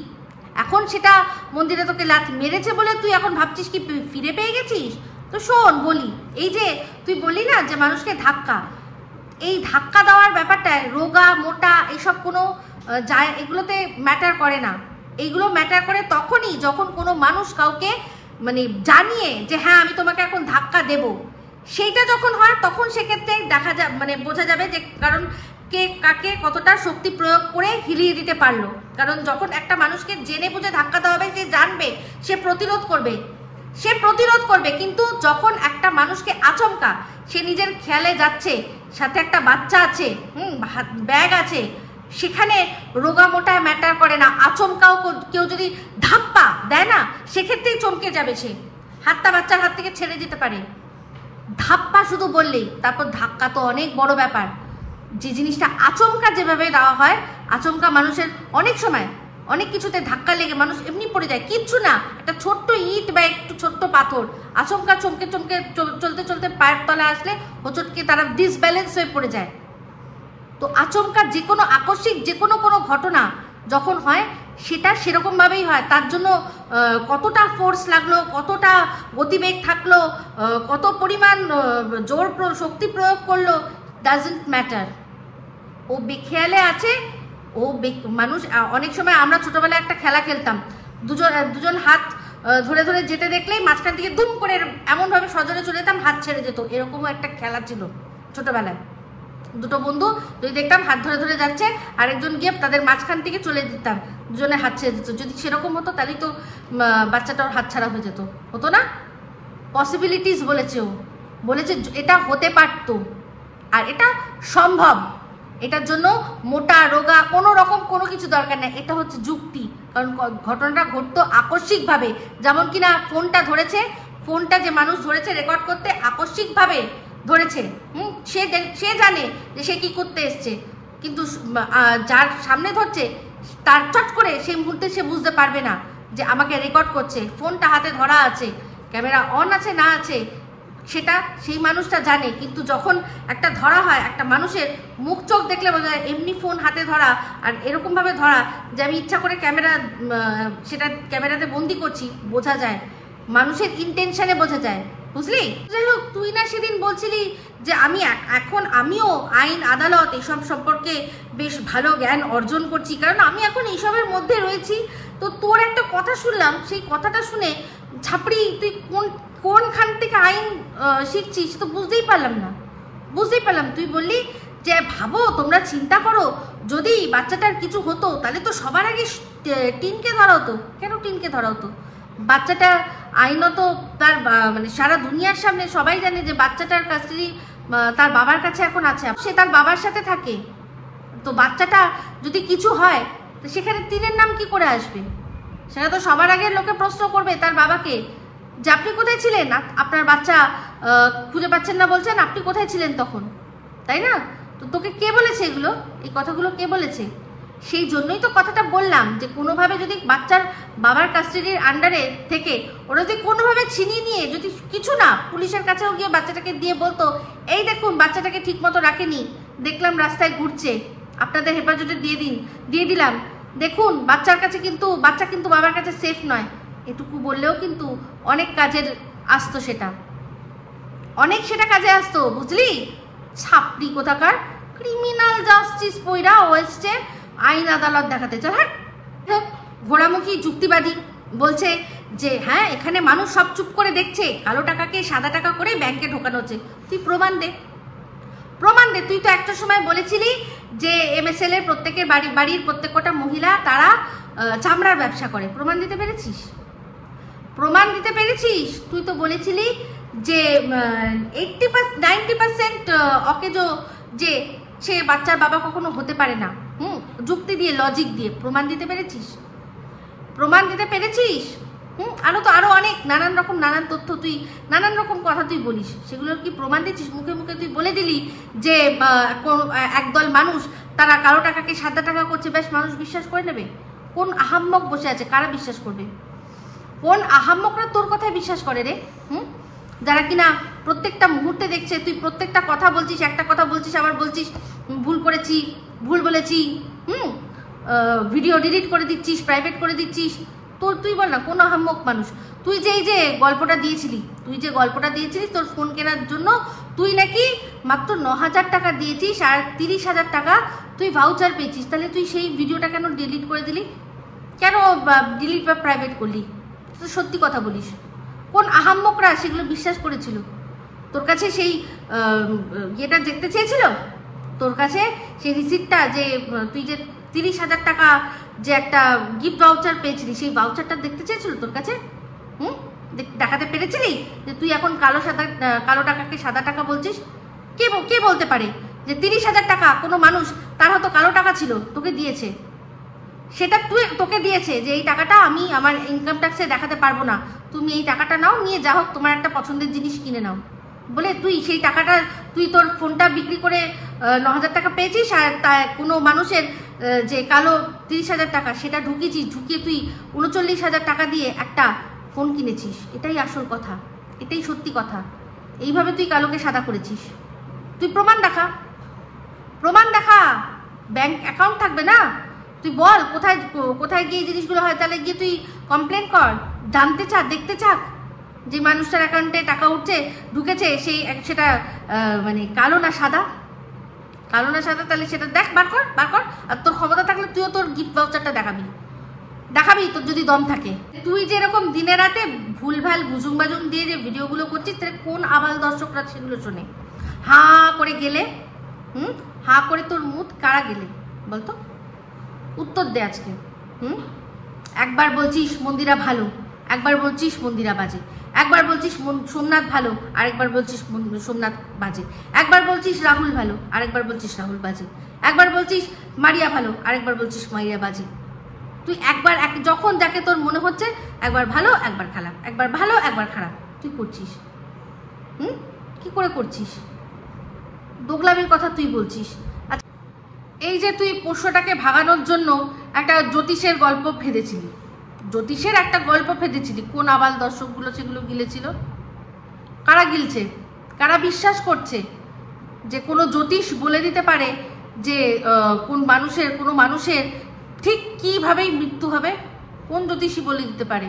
এখন সেটা মন্দিরে তোকে লাথ মেরেছে বলে তুই এখন ভাবছিস কি ফিরে পেয়ে গেছিস। তো শোন বলি, এই যে তুই বলি না যে মানুষকে ধাক্কা, এই ধাক্কা দেওয়ার ব্যাপারটা রোগা মোটা এইসব কোনো যায়, এগুলোতে ম্যাটার করে না। এইগুলো ম্যাটার করে তখনই যখন কোনো মানুষ কাউকে মানে জানিয়ে যে হ্যাঁ আমি তোমাকে এখন ধাক্কা দেব, সেইটা যখন হয় তখন সেক্ষেত্রে দেখা যায়, মানে বোঝা যাবে যে কারণ কে কাকে কতটা শক্তি প্রয়োগ করে হিলিয়ে দিতে পারলো। কারণ যখন একটা মানুষকে জেনে বুঝে ধাক্কা দেওয়া হবে, সে জানবে, সে প্রতিরোধ করবে, কিন্তু যখন একটা মানুষকে আচমকা, সে নিজের খেয়ালে যাচ্ছে, সাথে একটা বাচ্চা আছে, ব্যাগ আছে, সেখানে রোগা মোটা ম্যাটার করে না। আচমকাও কেউ যদি ধাপ্পা দেয় না, সেক্ষেত্রেই চমকে যাবে, সে হাতটা বাচ্চার হাত থেকে ছেড়ে যেতে পারে। ধাপ্পা শুধু বললেই, তারপর ধাক্কা তো অনেক বড় ব্যাপার। যে জিনিসটা আচমকা যেভাবে দেওয়া হয়, আচমকা মানুষের অনেক সময় অনেক কিছুতে ধাক্কা লেগে মানুষ এমনি পড়ে যায়, কিচ্ছু না, একটা ছোট্ট ইট বা একটু ছোট্ট পাথর আচমকা চমকে চলতে পায়ের তলা আসলে হোঁচটকে তারা ডিসব্যালেন্স হয়ে পড়ে যায়। তো আচমকা যে কোনো আকস্মিক যে কোনো ঘটনা যখন হয়, সেটা সেরকমভাবেই হয়। তার জন্য কতটা ফোর্স লাগলো, কতটা গতিবেগ থাকলো, কত পরিমাণ জোর শক্তি প্রয়োগ করলো, ডাজন্ট ম্যাটার। ও বেখেয়ালে আছে, ও মানুষ। অনেক সময় আমরা ছোটবেলায় একটা খেলা খেলতাম, দুজন হাত ধরে যেতে দেখলেই মাঝখান থেকে দুম করে এমনভাবে সজোরে চলে যেতাম, হাত ছেড়ে যেত। এরকমও একটা খেলা ছিল ছোটবেলায়। দুটো বন্ধু যদি দেখতাম হাত ধরে যাচ্ছে, আরেকজন গিয়ে তাদের মাঝখান থেকে চলে যেতাম, দুজনে হাত ছেড়ে যেত। যদি সেরকম হতো তাহলেই তো বাচ্চাটার হাত ছাড়া হয়ে যেত, হতো না? পসিবিলিটিস বলেছে, ও বলেছে এটা হতে পারতো, আর এটা সম্ভব। এটার জন্য মোটা রোগা কোনো রকম কোনো কিছু দরকার নেই, এটা হচ্ছে যুক্তি। কারণ ঘটনাটা ঘটতো আকস্মিকভাবে, যেমন কিনা ফোনটা যে মানুষ ধরেছে রেকর্ড করতে, আকস্মিকভাবে ধরেছে। সে জানে যে সে কি করতে এসছে, কিন্তু যার সামনে ধরছে তার চট করে সেই মুহূর্তে সে বুঝতে পারবে না যে আমাকে রেকর্ড করছে। ফোনটা হাতে ধরা আছে, ক্যামেরা অন আছে না আছে সেটা সেই মানুষটা জানে, কিন্তু যখন একটা ধরা হয়, একটা মানুষের মুখ চোখ দেখলে বোঝা যায়। এমনি ফোন হাতে ধরা আর এরকমভাবে ধরা যে আমি ইচ্ছা করে সেটা ক্যামেরাতে বন্দি করছি, বোঝা যায়, মানুষের ইন্টেনশনে বোঝা যায়। বুঝলি? যাই হোক, তুই না সেদিন বলছিলি যে আমিও আইন আদালত এসব সম্পর্কে বেশ ভালো জ্ঞান অর্জন করছি, কারণ আমি এখন এইসবের মধ্যে রয়েছি। তো তোর একটা কথা শুনলাম, সেই কথাটা শুনে ঝাপড়ি তুই কোনখান থেকে আইন শিখছিস তো বুঝতেই পারলাম না। তুই বললি যে ভাবো, তোমরা চিন্তা করো, যদি বাচ্চাটার কিছু হতো তাহলে তো সবার আগে টিনকে ধরা হতো। কেন টিনকে ধরা হতো? বাচ্চাটা আইনত তার মানে সারা দুনিয়ার সামনে সবাই জানে যে বাচ্চাটার কাস্টাডি তার বাবার কাছে এখন আছে, সে তার বাবার সাথে থাকে। তো বাচ্চাটা যদি কিছু হয় তো সেখানে টিনের নাম কি করে আসবে? সেটা তো সবার আগে লোকে প্রশ্ন করবে তার বাবাকে যে আপনি কোথায় ছিলেন, আপনার বাচ্চা খুঁজে পাচ্ছেন না বলছেন, আপনি কোথায় ছিলেন তখন, তাই না? তো তোকে কে বলেছে এগুলো, এই কথাগুলো কে বলেছে? সেই জন্যই তো কথাটা বললাম যে কোনোভাবে যদি বাচ্চার বাবার কাস্টাডির আন্ডারে থেকে ওরা যদি কোনোভাবে ছিনিয়ে নিয়ে, যদি কিছু না পুলিশের কাছেও গিয়ে বাচ্চাটাকে দিয়ে বলতো এই দেখুন বাচ্চাটাকে ঠিক মতো রাখেনি, দেখলাম রাস্তায় ঘুরছে, আপনাদের হেফাজতে দিয়ে দিলাম, দেখুন বাচ্চা কিন্তু বাবার কাছে সেফ নয়, এটুকু বললেও কিন্তু অনেক কাজের আসতো, সেটা কাজে আসতো, বুঝলি? ছাপড়ি কোথাকার, ক্রিমিনাল জাস্টিস পইরা ওয়েস্টে আইন আদালত দেখাতে চল। হ্যাঁ, ঘোড়ামুখী যুক্তিবাদী বলছে যে হ্যাঁ এখানে মানুষ সব চুপ করে দেখছে, কালো টাকাকে সাদা টাকা করে ব্যাংকে ঢোকানো হচ্ছে। তুই প্রমাণ দে। তুই তো একটা সময় বলেছিলি যে MSL এর প্রত্যেকের বাড়ির প্রত্যেকটা মহিলা তারা চামড়ার ব্যবসা করে। প্রমাণ দিতে পেরেছিস? তুই তো বলেছিলি যে 90% অকেজো যে সে বাচ্চার বাবা কখনো হতে পারে না। যুক্তি দিয়ে, লজিক দিয়ে প্রমাণ দিতে পেরেছিস? আরো অনেক নানান তথ্য, তুই নানান রকম কথা তুই বলিস, সেগুলোর কি প্রমাণ দিচ্ছিস? মুখে তুই বলে দিলি যে একদল মানুষ তারা কালো টাকাকে সাদা টাকা করছে, বেশ মানুষ বিশ্বাস করে নেবে। কোন আহাম্মক বসে আছে, কারা বিশ্বাস করবে? কোন আহাম্মকরা তোর কথায় বিশ্বাস করে রে? যারা কিনা প্রত্যেকটা মুহূর্তে দেখছে তুই প্রত্যেকটা কথা বলছিস, একটা কথা বলছিস আবার বলছিস ভুল বলেছি, ভিডিও ডিলিট করে দিচ্ছিস, প্রাইভেট করে দিচ্ছিস। তুই বল না কোন আহাম্মক মানুষ? তুই যে গল্পটা দিয়েছিলি তোর ফোন কেনার জন্য, তুই নাকি মাত্র 9,000 টাকা দিয়েছিস আর 30,000 টাকা তুই ভাউচার পেয়েছিস, তাহলে তুই সেই ভিডিওটা কেন ডিলিট করে দিলি? কেন ডিলিট বা প্রাইভেট করলি? তুই সত্যি কথা বলিস। কোন আহাম্মকরা সেগুলো বিশ্বাস করেছিল? তোর কাছে সেই ইয়েটা দেখতে চেয়েছিল, তোর কাছে সেই রিসিপ্টটা, যে তুই যে 30,000 টাকা যে একটা গিফট ভাউচার পেয়েছিলি, সেই ভাউচারটা দেখতে চেয়েছিল তোর কাছে? দেখাতে পেরেছিলি যে তুই এখন কালো টাকাকে সাদা টাকা বলছিস? কে বলতে পারে যে 30,000 টাকা কোনো মানুষ তার হয়তো কালো টাকা ছিল তোকে দিয়েছে, সেটা তোকে দিয়েছে যে এই টাকাটা আমি আমার ইনকাম ট্যাক্সে দেখাতে পারবো না, তুমি এই টাকাটা নাও, নিয়ে যা হোক তোমার একটা পছন্দের জিনিস কিনে নাও বলে তুই সেই টাকাটা, তুই তোর ফোনটা বিক্রি করে 9,000 টাকা পেয়েছিস, আর কোনো মানুষের যে কালো 30,000 টাকা সেটা ঢুকিয়ে তুই 39,000 টাকা দিয়ে একটা ফোন কিনেছিস। এটাই আসল কথা, এটাই সত্যি কথা। এইভাবে তুই কালোকে সাদা করেছিস। তুই প্রমাণ দেখা। ব্যাংক অ্যাকাউন্ট থাকবে না? তুই বল কোথায় গিয়ে এই জিনিসগুলো হয়, তাহলে গিয়ে তুই কমপ্লেন কর, জানতে দেখতে যে মানুষটার অ্যাকাউন্টে টাকা ঢুকেছে সেটা মানে কালো না সাদা, তাহলে সেটা বার কর। আর তোর ক্ষমতা থাকলে তুইও তোর গিফট ভাউচারটা দেখাবি তোর যদি দম থাকে। তুই যেরকম দিনে রাতে ভুলভাল বুজুং দিয়ে যে ভিডিওগুলো করছিস, তাহলে কোন আবাল দর্শকরা সেগুলো শোনে? হাঁ করে গেলে হাঁ করে তোর মুখ কারা গেলে বলতো? উত্তর দে আজকে। একবার বলছিস মন্দিরা ভালো, একবার বলছিস মন্দিরা বাজে, একবার বলছিস সোমনাথ ভালো, আরেকবার বলছিস সোমনাথ বাজে, একবার বলছিস রাহুল ভালো, আরেকবার বলছিস রাহুল বাজে, একবার বলছিস মারিয়া ভালো, আরেকবার বলছিস মারিয়া বাজে। তুই যখন যাকে তোর মনে হচ্ছে একবার ভালো একবার খারাপ, একবার ভালো একবার খারাপ তুই করছিস। কি করে করছিস? দোগলামির কথা তুই বলছিস। আচ্ছা, এই যে তুই পোষ্যটাকে ভাগানোর জন্য একটা জ্যোতিষের গল্প ফেঁদেছিলি, কোন আবাল দর্শকগুলো সেগুলো গিলেছিল? কারা গিলছে? কারা বিশ্বাস করছে যে কোনো জ্যোতিষ বলে দিতে পারে যে কোনো মানুষের ঠিক কিভাবেই মৃত্যু হবে? কোন জ্যোতিষী বলে দিতে পারে?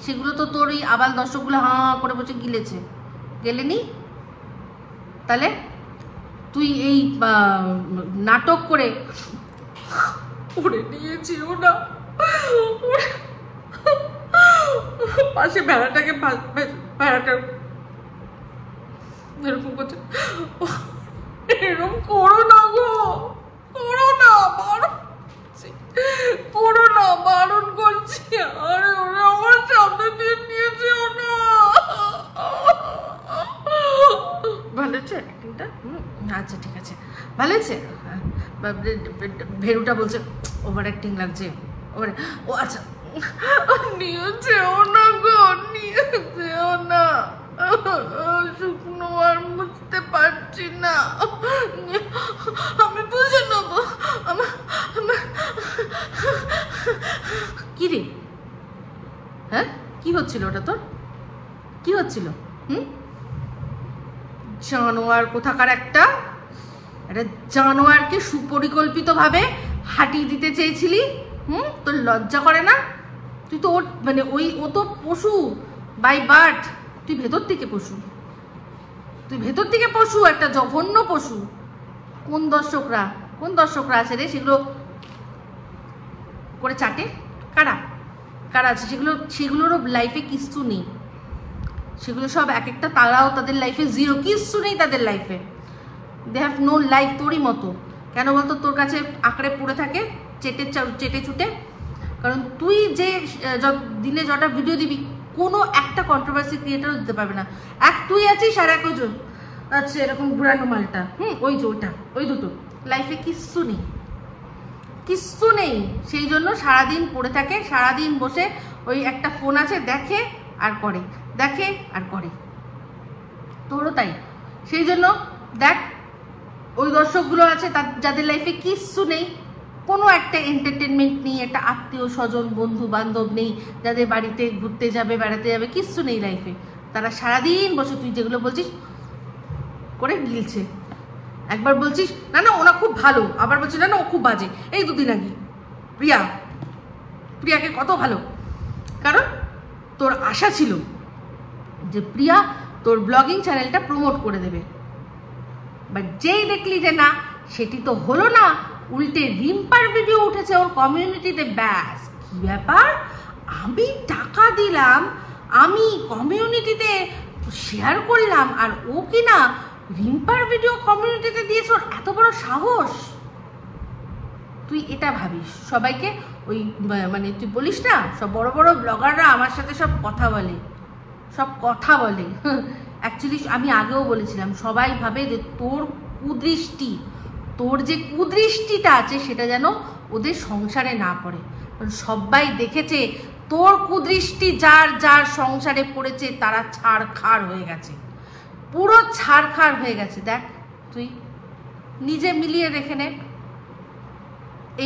সেগুলো তো তোর এই আবাল দর্শকগুলো হাঁ করে বসে গিলেছে। গেলেনি? তাহলে তুই এই নাটক করে উড়ে নিয়েছিও না, পাশে ভেড়াটাকে ভেড়াটা এরকম করছে, এরকম করো না গো, করো না, করো না, বারণ করছি। আরে ওরা আমার সামনে দিয়ে নিয়েছেও না। ভালো হচ্ছে অ্যাক্টিংটা? আচ্ছা ঠিক আছে, ভালো হয়েছে। ভেরুটা বলছে ওভার অ্যাক্টিং লাগছে, ও আচ্ছা, নিয়েছেও না গো, নিয়েছেও না, শুকনো আর বুঝতে পারছি না, আমি বুঝে নেবো। কি রে? হ্যাঁ, কি হচ্ছিল ওটা তোর? কি হচ্ছিল? জানোয়ার কোথাকার একটা জানোয়ারকে সুপরিকল্পিত ভাবে হাঁটিয়ে দিতে চেয়েছিলি। তোর লজ্জা করে না? তুই তো ওর মানে ও তো পশু বাই বার্থ, তুই ভেতর থেকে পশু, তুই ভেতর থেকে পশু, একটা জঘন্য পশু। কোন দর্শকরা আছে রে সেগুলো করে চাটে? কারা আছে? সেগুলোরও লাইফে কিচ্ছু নেই, সেগুলো সব এক একটা তারাও তাদের লাইফে জিরো, কিচ্ছু নেই তাদের লাইফে, দে হ্যাভ নো লাইফ। তোরই মতো কেন বলতো? তোর কাছে আঁকড়ে পড়ে থাকে চেটে চুটে। কারণ তুই যে দিনে যটা ভিডিও দিবি কোনো একটা কন্ট্রোভার্সি ক্রিয়েটারও দিতে পারবে না। এক তুই আছিস আর এক ওজন আচ্ছা এরকম ঘুরানো মালটা, ওই যে ওই দুটো, লাইফে কিচ্ছু নেই। সেই জন্য সারাদিন পড়ে থাকে, সারাদিন বসে ওই একটা ফোন আছে, দেখে আর করে, তোরও তাই। সেই জন্য দেখ, ওই দর্শকগুলো আছে যাদের লাইফে কিচ্ছু নেই, কোনো একটা এন্টারটেনমেন্ট নেই, একটা আত্মীয় স্বজন বন্ধু বান্ধব নেই, যাদের বাড়িতে ঘুরতে যাবে বেড়াতে যাবে, কিচ্ছু নেই লাইফে। তারা সারাদিন বসে তুই যেগুলো বলছিস করে গিলছে। একবার বলছিস না ওনা খুব ভালো, আবার বলছিস না ও খুব বাজে। এই দুদিন আগে প্রিয়াকে কত ভালো, কারণ তোর আশা ছিল যে প্রিয়া তোর ব্লগিং চ্যানেলটা প্রমোট করে দেবে, বাট যেই দেখলি যে না সেটি তো হলো না, উল্টে রিম্পার ভিডিও উঠেছে ওর কমিউনিটিতে। ব্যাস, কি ব্যাপার, আমি টাকা দিলাম, আমি কমিউনিটিতে শেয়ার করলাম, আর ও কিনা রিম্পার ভিডিও কমিউনিটিতে দিয়েছে, ওর এত বড় সাহস। তুই এটা ভাবিস সবাইকে ওই মানে তুই বলিস না সব বড় বড় ব্লগাররা আমার সাথে সব কথা বলে অ্যাকচুয়ালি আমি আগেও বলেছিলাম, সবাই ভাবে যে তোর যে কুদৃষ্টিটা আছে সেটা যেন ওদের সংসারে না পড়ে। সবাই দেখেছে তোর কুদৃষ্টি যার সংসারে পড়েছে তারা ছাড়খাড় হয়ে গেছে, পুরো ছাড়খাড় হয়ে গেছে। দেখ তুই নিজে মিলিয়ে দেখে নে,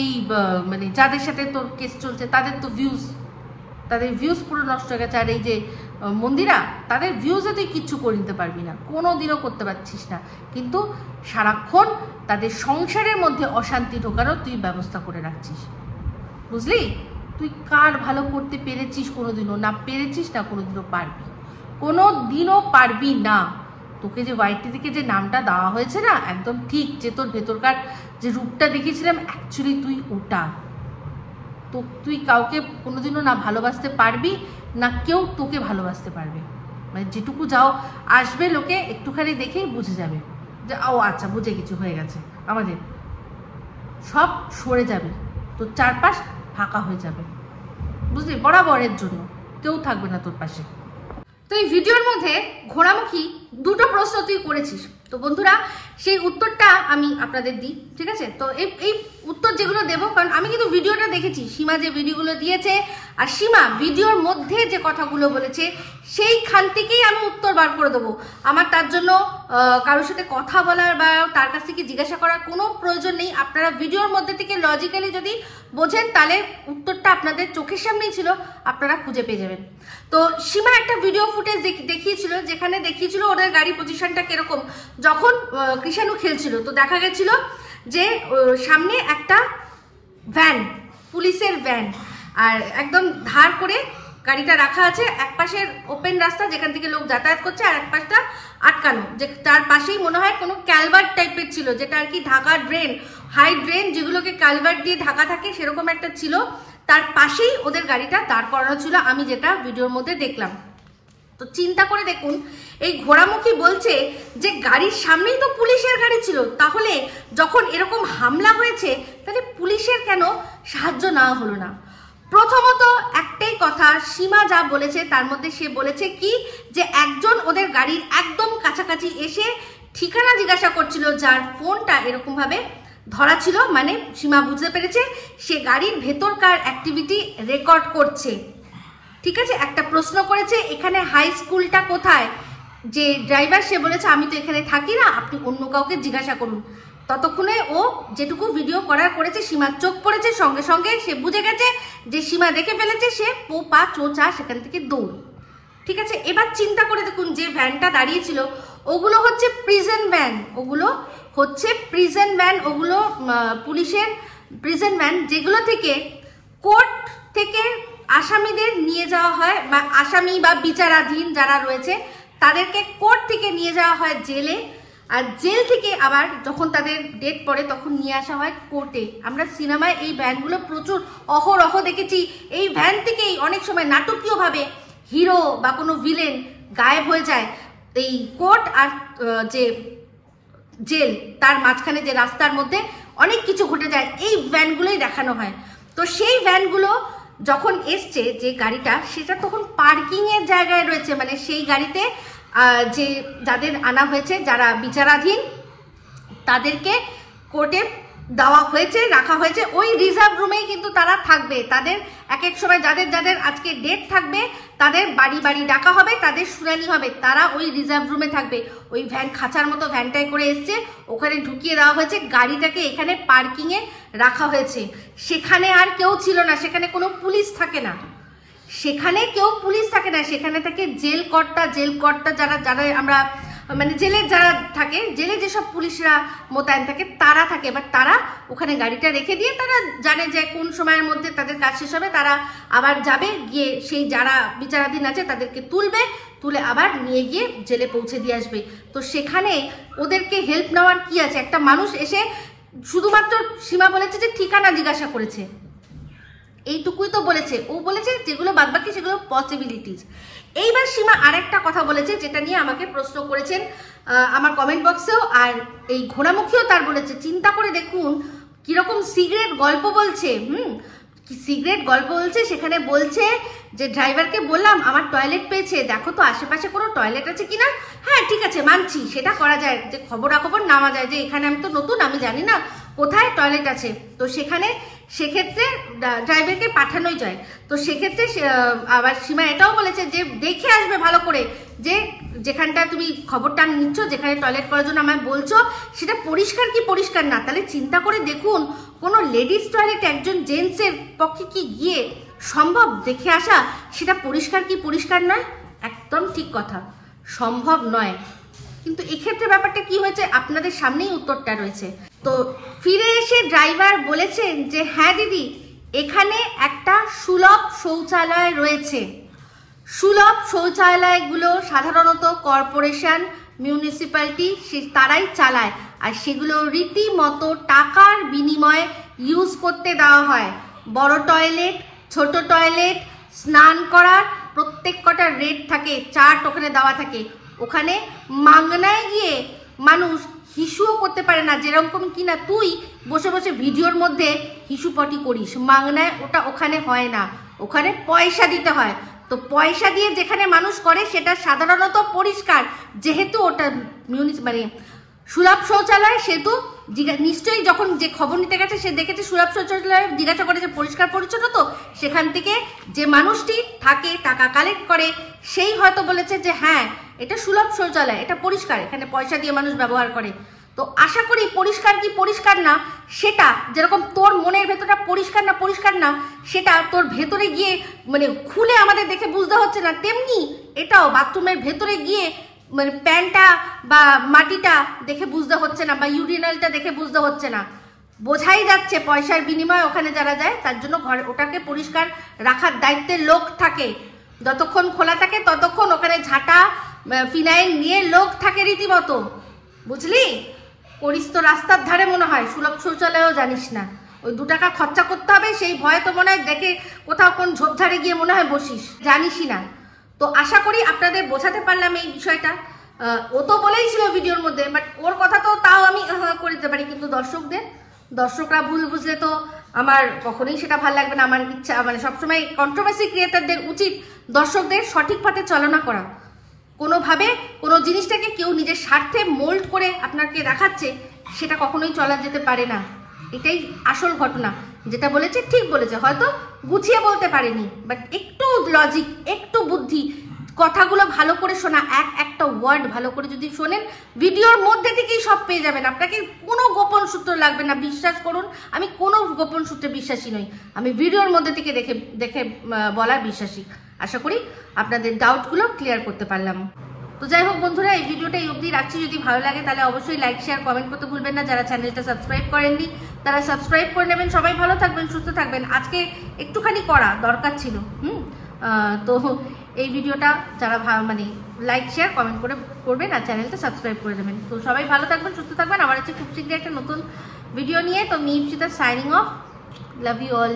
এই মানে যাদের সাথে তোর কেস চলছে তাদের ভিউজ পুরো নষ্ট হয়ে গেছে। আর এই যে মন্দিরা, তাদের ভিউজে তুই কিচ্ছু করে নিতে পারবি না, কোনো দিনও করতে পারছিস না, কিন্তু সারাক্ষণ তাদের সংসারের মধ্যে অশান্তি ঢোকানোর তুই ব্যবস্থা করে রাখছিস। বুঝলি? তুই কার ভালো করতে পেরেছিস কোনোদিনও? না পেরেছিস, না কোনোদিনও পারবি, কোনোদিনও পারবি না। তোকে যে ওয়াইটি থেকে যে নামটা দেওয়া হয়েছে না, একদম ঠিক, যে তোর ভেতরকার যে রূপটা দেখেছিলাম অ্যাকচুয়ালি তুই ওটা। তো তুই কাউকে কোনোদিনও না ভালোবাসতে পারবি, না কেউ তোকে ভালোবাসতে পারবে। মানে যেটুকু যাও আসবে লোকে একটুখানি দেখেই বুঝে যাবে যে ও আচ্ছা বুঝে কিছু হয়ে গেছে, আমাদের সব সরে যাবে, তোর চারপাশ ফাঁকা হয়ে যাবে, বুঝলি? বরাবরের জন্য কেউ থাকবে না তোর পাশে। তো এই ভিডিওর মধ্যে ঘোরামুখী দুটো প্রশ্ন তুই করেছিস, তো বন্ধুরা সেই উত্তরটা আমি আপনাদের দিই, ঠিক আছে? তো এই উত্তর যেগুলো দেবো, কারণ আমি কিন্তু ভিডিওটা দেখেছি, সীমা যে ভিডিওগুলো দিয়েছে আর সীমা ভিডিওর মধ্যে যে কথাগুলো বলেছে সেইখান থেকেই আমি উত্তর বার করে দেবো। আমার তার জন্য কারোর সাথে কথা বলার বা তার কাছ থেকে জিজ্ঞাসা করার কোনো প্রয়োজন নেই। আপনারা ভিডিওর মধ্যে থেকে লজিক্যালি যদি বোঝেন তাহলে উত্তরটা আপনাদের চোখের সামনেই ছিল, আপনারা খুঁজে পেয়ে যাবেন। তো সীমা একটা ভিডিও ফুটেজ দেখিয়েছিল, যেখানে দেখিয়েছিল ওদের গাড়ি পজিশনটা কিরকম যখন কৃষাণু খেলছিল। তো দেখা গেছিল যে সামনে একটা ভ্যান, পুলিশের ভ্যান, আর একদম ধার করে গাড়িটা রাখা আছে, এক পাশের ওপেন রাস্তা যেখান থেকে লোক যাতায়াত করছে, আর এক পাশটা আটকানো, যে তার পাশেই মনে হয় কোনো ক্যালভার্ট টাইপের ছিল, যেটা আর কি ঢাকা ড্রেন, হাই ড্রেন যেগুলোকে ক্যালভার্ট দিয়ে ঢাকা থাকে সেরকম একটা ছিল, তার পাশেই ওদের গাড়িটা দাঁড় করানো ছিল, আমি যেটা ভিডিওর মধ্যে দেখলাম। তো চিন্তা করে দেখুন, এই ঘোড়ামুখী বলছে যে গাড়ির সামনেই তো পুলিশের গাড়ি ছিল, তাহলে যখন এরকম হামলা হয়েছে তাহলে পুলিশের কেন সাহায্য নেওয়া হলো না? প্রথমত একটাই কথা, সীমা যা বলেছে তার মধ্যে সে বলেছে কি, যে একজন ওদের গাড়ির একদম কাছাকাছি এসে ঠিকানা জিজ্ঞাসা করছিল, যার ফোনটা এরকমভাবে ধরা ছিল, মানে সীমা বুঝতে পেরেছে সে গাড়ির ভেতরকার অ্যাক্টিভিটি রেকর্ড করছে। ঠিক আছে, একটা প্রশ্ন করেছে এখানে হাই স্কুলটা কোথায়, যে ড্রাইভার সে বলেছে আমি তো এখানে থাকি না, আপনি অন্য কাউকে জিজ্ঞাসা করুন। ততক্ষণে ও যেটুকু ভিডিও করেছে সীমার চোখ পড়েছে, সঙ্গে সঙ্গে সে বুঝে গেছে যে সীমা দেখে ফেলেছে, সে পা চোচা সেখান থেকে দৌড়। ঠিক আছে, এবার চিন্তা করে দেখুন, যে ভ্যানটা দাঁড়িয়েছিল ওগুলো হচ্ছে প্রিজন ভ্যান, ওগুলো হচ্ছে প্রিজন ভ্যান, ওগুলো পুলিশের প্রিজন ভ্যান, যেগুলো থেকে কোর্ট থেকে আসামিদের নিয়ে যাওয়া হয়, বা আসামি বা বিচারাধীন যারা রয়েছে তাদেরকে কোর্ট থেকে নিয়ে যাওয়া হয় জেলে, আর জেল থেকে আবার যখন তাদের ডেট পড়ে তখন নিয়ে আসা হয় কোর্টে। আমরা সিনেমায় এই ভ্যানগুলো প্রচুর অহরহ দেখেছি, এই ভ্যান থেকেই অনেক সময় নাটকীয়ভাবে হিরো বা কোনো ভিলেন গায়েব হয়ে যায়। এই কোর্ট আর যে জেল তার মাঝখানে যে রাস্তার মধ্যে অনেক কিছু ঘটে যায়, এই ভ্যানগুলোই দেখানো হয়। তো সেই ভ্যানগুলো যখন এসছে যে গাড়িটা, সেটা তখন পার্কিংয়ের জায়গায় রয়েছে, মানে সেই গাড়িতে যে যাদের আনা হয়েছে, যারা বিচারাধীন তাদেরকে কোর্টে দেওয়া হয়েছে, রাখা হয়েছে, ওই রিজার্ভ রুমেই কিন্তু তারা থাকবে। তাদের এক এক সময় যাদের যাদের আজকে ডেট থাকবে তাদের বাড়ি বাড়ি ডাকা হবে, তাদের শুনানি হবে, তারা ওই রিজার্ভ রুমে থাকবে। ওই ভ্যান খাঁচার মতো ভ্যানটাই করে এসছে, ওখানে ঢুকিয়ে দেওয়া হয়েছে, গাড়িটাকে এখানে পার্কিংয়ে রাখা হয়েছে। সেখানে আর কেউ ছিল না, সেখানে কোনো পুলিশ থাকে না, সেখানে কেউ পুলিশ থাকে না, সেখানে থাকে জেল কর্তা যারা আমরা মানে জেলের যারা থাকে, জেলে যেসব পুলিশরা মোতায়েন থাকে তারা থাকে। এবার তারা ওখানে গাড়িটা রেখে দিয়ে তারা জানে যে কোন সময়ের মধ্যে তাদের কাজ শেষ হবে, তারা আবার যাবে, গিয়ে সেই যারা বিচারাধীন আছে তাদেরকে তুলে আবার নিয়ে গিয়ে জেলে পৌঁছে দিয়ে আসবে। তো সেখানে ওদেরকে হেল্প নেওয়ার কি আছে? একটা মানুষ এসে শুধুমাত্র সীমা বলেছে যে ঠিকানা জিজ্ঞাসা করেছে, এইটুকুই তো বলেছে। ও বলেছে যেগুলো বাদবাকি সেগুলো পসিবিলিটিস। এইবার সীমা আরেকটা কথা বলেছে, যেটা নিয়ে আমাকে প্রশ্ন করেছেন আমার কমেন্ট বক্সেও, আর এই ঘোড়ামুখীও তার বলেছে। চিন্তা করে দেখুন কিরকম সিগারেট গল্প বলছে, সিগারেট গল্প বলছে। সেখানে বলছে যে ড্রাইভারকে বললাম আমার টয়লেট পেয়েছে, দেখো তো আশেপাশে কোনো টয়লেট আছে কিনা। হ্যাঁ ঠিক আছে, মানছি, সেটা করা যায়, যে খবরাখবর নামা যায় যে এখানে আমি তো নতুন, আমি জানি না কোথায় টয়লেট আছে। তো সেক্ষেত্রে ড্রাইভারকে পাঠানোই যায়। তো সেক্ষেত্রে আবার সীমা এটাও বলেছে যে দেখে আসবে ভালো করে, যে যেখানটা তুমি খবরটা নিচ্ছ, যেখানে টয়লেট করার জন্য আমায় বলছো, সেটা পরিষ্কার কি পরিষ্কার না। তাহলে চিন্তা করে দেখুন, কোনো লেডিস টয়লেট একজন জেন্টসের পক্ষে কি গিয়ে সম্ভব দেখে আসা? সেটা পরিষ্কার কি পরিষ্কার নয়? একদম ঠিক কথা, সম্ভব নয়। কিন্তু এক্ষেত্রে ব্যাপারটা কি হয়েছে আপনাদের সামনেই উত্তরটা রয়েছে। তো ফিরে এসে ড্রাইভার বলেছেন যে হ্যাঁ দিদি, এখানে একটা সুলভ শৌচালয় রয়েছে। সুলভ শৌচালয়গুলো সাধারণত কর্পোরেশন, মিউনিসিপ্যালিটি তারাই চালায়, আর সেগুলো রীতিমতো টাকার বিনিময়ে ইউজ করতে দেওয়া হয়। বড় টয়লেট, ছোট টয়লেট, স্নান করার প্রত্যেক কটা রেট থাকে, চার্ট ওখানে দেওয়া থাকে। ওখানে মাগনায় গিয়ে মানুষ হিসুও করতে পারে না, যেরকম কিনা তুই বসে বসে ভিডিওর মধ্যে হিসুপটি করিস। মাগনায় ওটা ওখানে হয় না, ওখানে পয়সা দিতে হয়। তো পয়সা দিয়ে যেখানে মানুষ করে সেটা সাধারণত পরিষ্কার, যেহেতু ওটা মানে সুলভ শৌচালয়, সেহেতু নিশ্চয়ই যখন যে খবর নিতে গেছে সে দেখেছে সুলভ শৌচালয়, জিজ্ঞাসা করেছে পরিষ্কার পরিচ্ছন্ন তো, সেখান থেকে যে মানুষটি থাকে টাকা কালেক্ট করে সেই হয়তো বলেছে যে হ্যাঁ এটা সুলভ শৌচালয়, এটা পরিষ্কার, এখানে পয়সা দিয়ে মানুষ ব্যবহার করে। তো আশা করি পরিষ্কার কি পরিষ্কার না সেটা, যেরকম তোর মনের ভেতরটা পরিষ্কার না সেটা তোর ভেতরে গিয়ে মানে খুলে আমাদের দেখে বুঝতে হচ্ছে না, তেমনি এটাও বাথরুমের ভেতরে গিয়ে মানে প্যান্টটা বা মাটিটা দেখে বুঝতে হচ্ছে না, বা ইউরিনালটা দেখে বুঝতে হচ্ছে না। বোঝাই যাচ্ছে পয়সার বিনিময়ে ওখানে যারা যায় তার জন্য ঘরে ওটাকে পরিষ্কার রাখার দায়িত্বের লোক থাকে। যতক্ষণ খোলা থাকে ততক্ষণ ওখানে ঝাঁটা ফিনাইল নিয়ে লোক থাকে রীতিমতো, বুঝলি? করিস তো রাস্তার ধারে মনে হয়, সুলভ শৌচালয়ও জানিস না। ওই 2 টাকা খরচা করতে হবে সেই ভয়ে তো মনে হয় দেখে কোথাও কোন ঝোপঝাড়ে গিয়ে মনে হয় বসিস, জানিসই না। তো আশা করি আপনাদের বোঝাতে পারলাম এই বিষয়টা। ও তো বলেই ছিল ভিডিওর মধ্যে, বাট ওর কথা তো তাও আমি করে দিতে পারি, কিন্তু দর্শকরা ভুল বুঝলে তো আমার কখনোই সেটা ভালো লাগবে না। আমার ইচ্ছা মানে সবসময় কন্ট্রোভার্সি ক্রিয়েটারদের উচিত দর্শকদের সঠিক পথে চালনা করা। কোনোভাবে কোনো জিনিসটাকে কেউ নিজের স্বার্থে মোল্ড করে আপনাকে দেখাচ্ছে, সেটা কখনোই চলা যেতে পারে না। এটাই আসল ঘটনা। যেটা বলেছে ঠিক বলেছে, হয়তো গুছিয়ে বলতে পারেনি, বাট একটু লজিক, একটু বুদ্ধি, কথাগুলো ভালো করে শোনা, একটা ওয়ার্ড ভালো করে যদি শোনেন, ভিডিওর মধ্যে থেকেই সব পেয়ে যাবেন। আপনাকে কোনো গোপন সূত্র লাগবে না, বিশ্বাস করুন। আমি কোনো গোপন সূত্রে বিশ্বাসী নই, আমি ভিডিওর মধ্যে থেকে দেখে বলার বিশ্বাসী। আশা করি আপনাদের ডাউটগুলো ক্লিয়ার করতে পারলাম। তো যাই হোক বন্ধুরা, এই ভিডিওটা এই অবধি রাখছি। যদি ভালো লাগে তাহলে অবশ্যই লাইক, শেয়ার, কমেন্ট করতে ভুলবেন না। যারা চ্যানেলটা সাবস্ক্রাইব করেননি তারা সাবস্ক্রাইব করে নেবেন। সবাই ভালো থাকবেন, সুস্থ থাকবেন। আজকে একটুখানি করা দরকার ছিল। তো এই ভিডিওটা যারা মানে লাইক, শেয়ার, কমেন্ট করবেন আর চ্যানেলটা সাবস্ক্রাইব করে দেবেন। তো সবাই ভালো থাকবেন, সুস্থ থাকবেন। আমার হচ্ছে খুব শীঘ্রই একটা নতুন ভিডিও নিয়ে। তো আমি Ipsita signing off. Love you all.